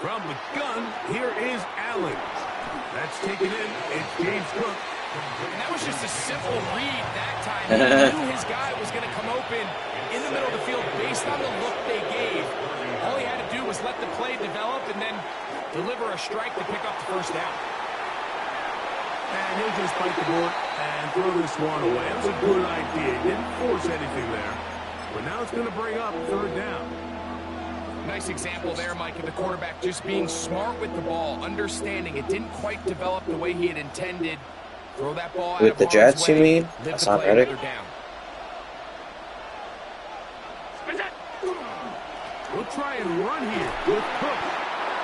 From the gun, here is Allen. That's taken in. It's James Cook. And that was just a simple read that time. He knew his guy was going to come open in the middle of the field based on the look they gave. All he had to do was let the play develop and then deliver a strike to pick up the 1st down. And he'll just bite the board and throw this one away. That was a good idea. He didn't force anything there. But now it's going to bring up 3rd down. Nice example there, Mike, of the quarterback just being smart with the ball, understanding it didn't quite develop the way he had intended. Throw that ball out With the Jets, you mean? That's not Reddick. We'll try and run here with Cook.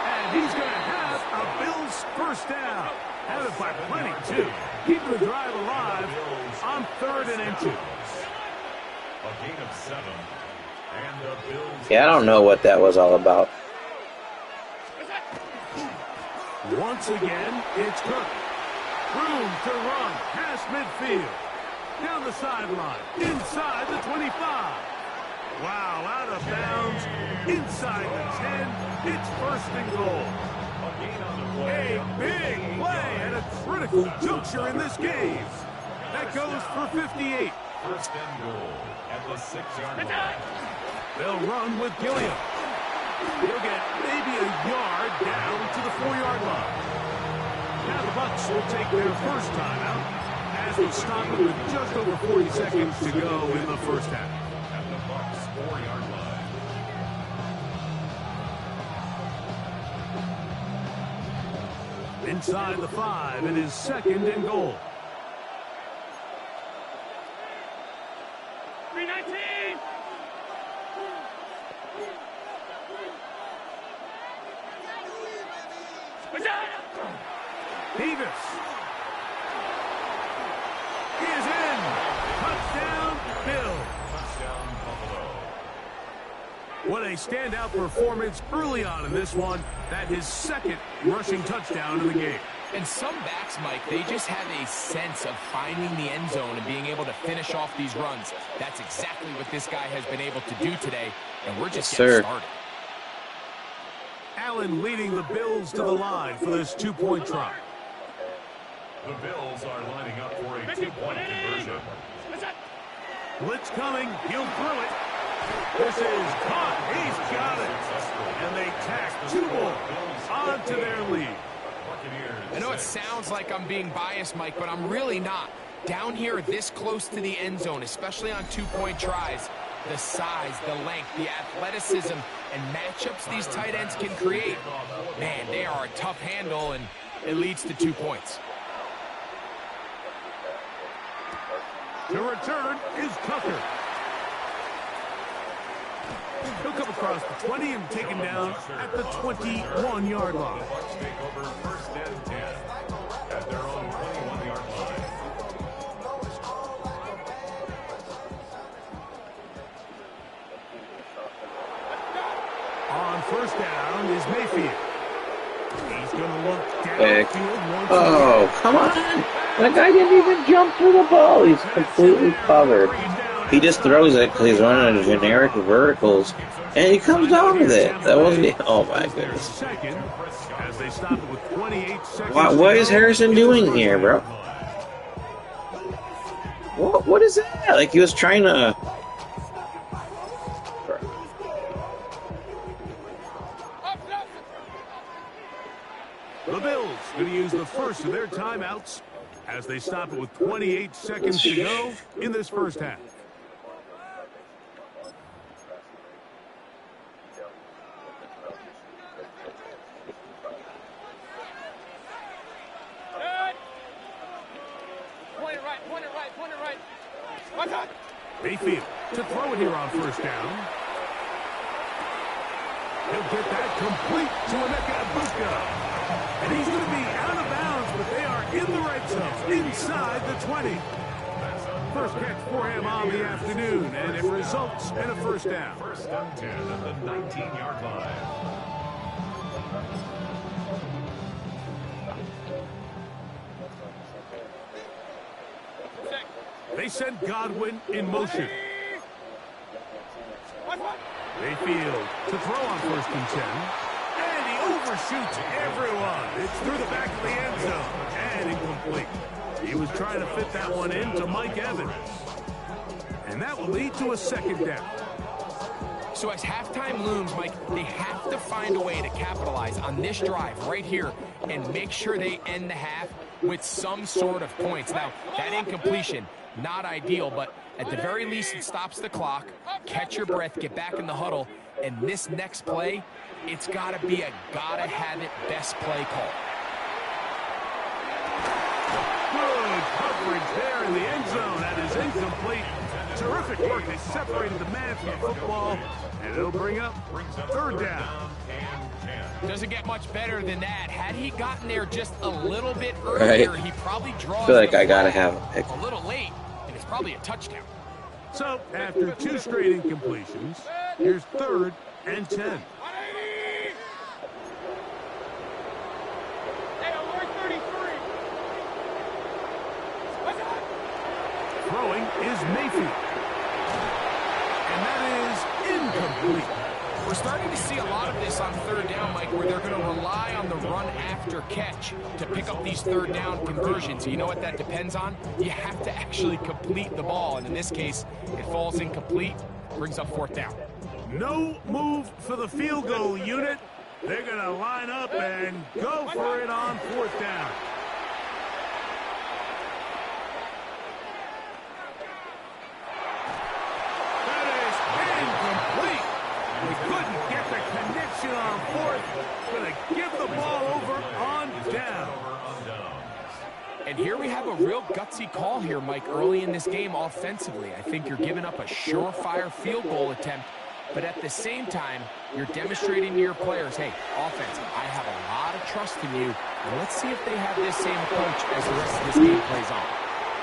And he's going to have a Bills 1st down. Had it by plenty, too. Keeping the drive alive on 3rd and 2. A gain of 7. And the Bills. Yeah, I don't know what that was all about. Once again, it's Cook. Room to run past midfield. Down the sideline. Inside the 25. Wow, out of bounds. Inside the 10. It's first and goal. A big play at a critical juncture in this game. That goes for 58. First and goal at the 6-yard line. They'll run with Gilliam. He'll get maybe a yard down to the 4-yard line. Now the Bucs will take their first timeout as we stop it with just over 40 seconds to go in the first half. At the Bucs 4-yard line. Inside the 5, it is second and goal. 319. Davis. He is in. Touchdown, Bill. Touchdown, Buffalo. What a standout performance early on in this one. That his second rushing touchdown in the game. And some backs, Mike, they just have a sense of finding the end zone and being able to finish off these runs. That's exactly what this guy has been able to do today, and we're just getting started. Allen leading the Bills to the line for this two-point try. The Bills are lining up for a two-point conversion. Blitz coming. He'll throw it. This is caught. He's got it. And they tack 2 more onto their lead. I know it sounds like I'm being biased, Mike, but I'm really not. Down here this close to the end zone, especially on two-point tries, the size, the length, the athleticism, and matchups these tight ends can create, man, they are a tough handle, and it leads to 2 points. The return is Tucker. He'll come across the 20 and taken down at the 21-yard line. The Bucs take over first and 10 at their own 21-yard line. On first down is Mayfield. He's going to look downfield once Oh, come on. That guy didn't even jump through the ball. He's completely covered. He just throws it because he's running a generic verticals, and he comes down with it. That wasn't... Oh, my goodness. What is Harrison doing here, bro? What is that? Like, he was trying to... The Bills going to use the first of their timeouts as they stop it with 28 seconds to go in this first half. Point it right. What's up? Mayfield to throw it here on first down. He'll get that complete to Emeka Egbuka. And he's going to be out of bounds, but they are in the red zone, inside the 20. First catch for him on the afternoon, and it results in a first down. First and 10 at the 19-yard line. They send Godwin in motion. Mayfield to throw on first and 10. And he overshoots everyone. It's through the back of the end zone. And incomplete. He was trying to fit that one into Mike Evans. And that will lead to a second down. So as halftime looms, Mike, they have to find a way to capitalize on this drive right here and make sure they end the half with some sort of points. Now, that incompletion, not ideal, but at the very least it stops the clock. Catch your breath, get back in the huddle, and this next play, it's got to be a gotta-have-it best play call. Good coverage there in the end zone. That is incomplete. Terrific work. They separated the man from the football, and it'll bring up third down. Doesn't get much better than that. Had he gotten there just a little bit earlier, he probably draws. I feel like I gotta have a pick. A little late, and it's probably a touchdown. So after two straight incompletions, here's third and 10. Throwing is Mayfield. And that is incomplete. We're starting to see a lot of this on third down, Mike, where they're going to rely on the run after catch to pick up these third down conversions. You know what that depends on? You have to actually complete the ball, and in this case, it falls incomplete, brings up fourth down. No move for the field goal unit. They're going to line up and go for it on fourth down. That is incomplete. We couldn't get the connection on fourth. Going to give the ball over on down. And here we have a real gutsy call here, Mike, early in this game offensively. I think you're giving up a surefire field goal attempt, but at the same time, you're demonstrating to your players, hey, offense, I have a lot of trust in you, and let's see if they have this same approach as the rest of this game plays on.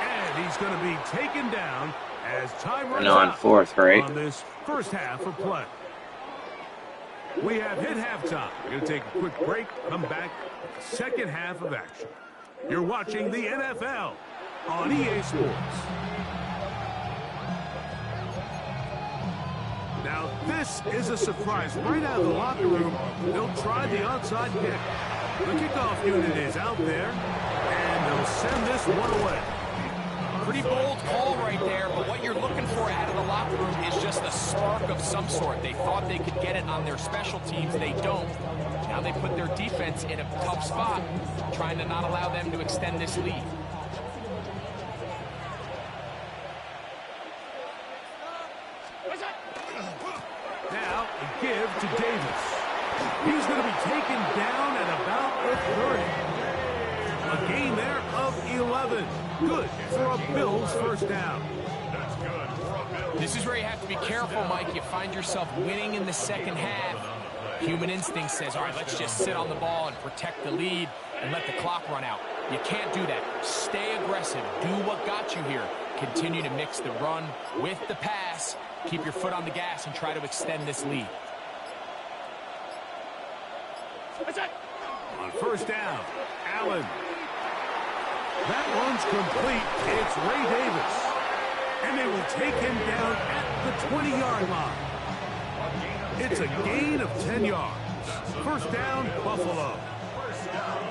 And he's going to be taken down as time runs on out fourth, right? on this first half of play. We have hit halftime. We're going to take a quick break, come back with the second half of action. You're watching the NFL on EA Sports. Now, this is a surprise. Right out of the locker room, they'll try the onside kick. The kickoff unit is out there, and they'll send this one away. Pretty bold call right there, but what you're looking for out of the locker room is just a spark of some sort. They thought they could get it on their special teams. They don't. Now they put their defense in a tough spot, trying to not allow them to extend this lead. Now, a give to Davis. He's going to be taken down at about the 30. A gain there of 11. Good for a Bills first down. That's good for a Bills. This is where you have to be careful, Mike. You find yourself winning in the second half. Human instinct says, all right, let's just sit on the ball and protect the lead and let the clock run out. You can't do that. Stay aggressive. Do what got you here. Continue to mix the run with the pass. Keep your foot on the gas and try to extend this lead. On first down, Allen. That one's complete. It's Ray Davis. And they will take him down at the 20-yard line. It's a gain of 10 yards. First down, Buffalo. First down.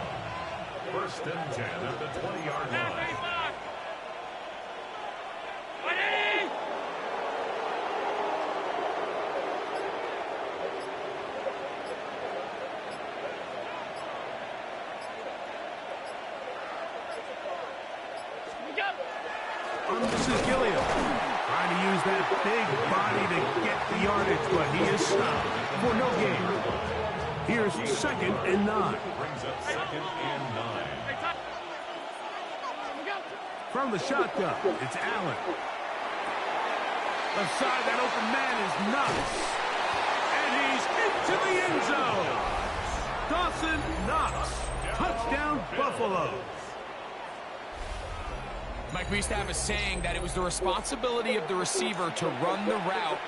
First and 10 at the 20-yard line. This is Gilliam. Trying to use that big body to get the yardage, but he is stopped for no gain. Here's second and 9. Brings up second and 9. From the shotgun, it's Allen. Aside that open man is Knox. And he's into the end zone. Dawson Knox. Touchdown, Buffalo. Mike, we used to have a saying that it was the responsibility of the receiver to run the route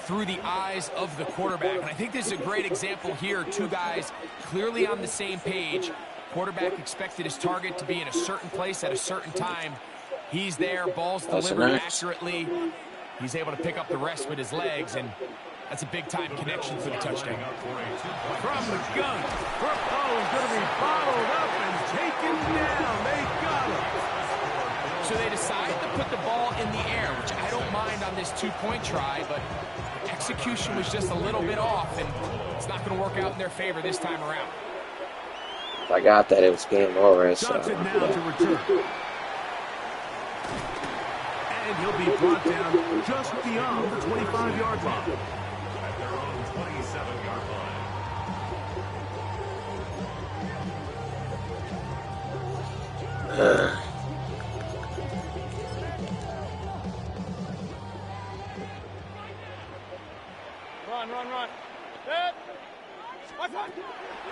through the eyes of the quarterback. And I think this is a great example here. Two guys clearly on the same page. Quarterback expected his target to be in a certain place at a certain time. He's there, ball's delivered accurately. He's able to pick up the rest with his legs, and that's a big-time connection for the touchdown. From the gun, Burpo is going to be bottled up and taken down. They got him. So they decide to put the ball in the air, which I don't mind on this two-point try, but the execution was just a little bit off, and it's not going to work out in their favor this time around. If I got that, it was game over. So, Johnson now to return. And he'll be brought down just beyond the 25-yard line. At their own 27-yard line. Run.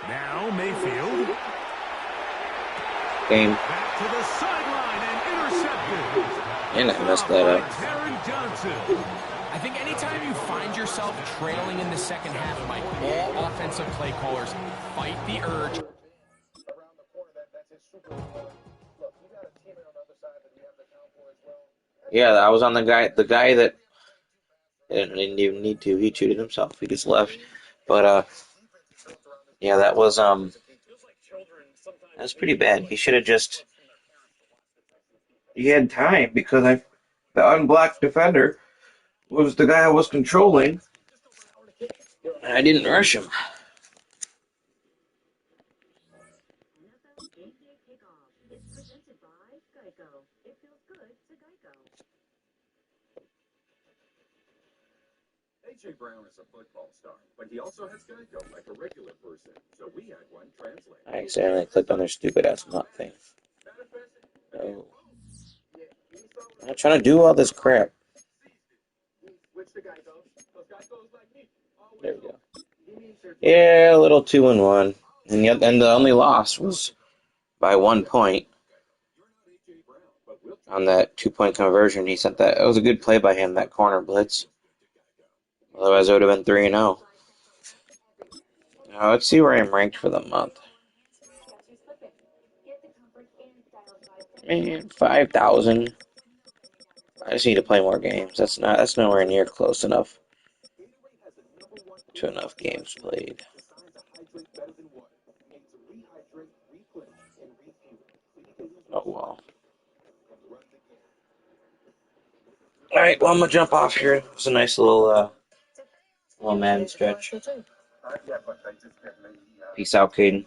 Now Mayfield. game. Back to the sideline and intercepted. And I messed that up. Terry Johnson. I think anytime you find yourself trailing in the second half, Mike, all offensive play callers fight the urge. Around the corner, that's his super. Look, you got a teammate on the other side that you have to account for as well. Yeah, I was on the guy that didn't even need to. He cheated himself. He just left. But yeah, that was pretty bad. He should have just. He had time because the unblocked defender was the guy I was controlling, and I didn't rush him. NFL Game Day Kickoff is presented by Geico. It feels good to Geico. A.J. Brown is a football star, but he also has Geico like a regular person, so we had one translate. I accidentally clicked on their stupid ass nut thing. No. I'm not trying to do all this crap. There we go. Yeah, a little 2-1, and the only loss was by 1 point on that 2-point conversion. He sent that. It was a good play by him, that corner blitz. Otherwise, it would have been 3-0. Now let's see where I'm ranked for the month. Man, 5,000. I just need to play more games. That's nowhere near close enough to enough games played. Oh well. All right, well I'm gonna jump off here. It was a nice little Madden stretch. Peace out, Caden.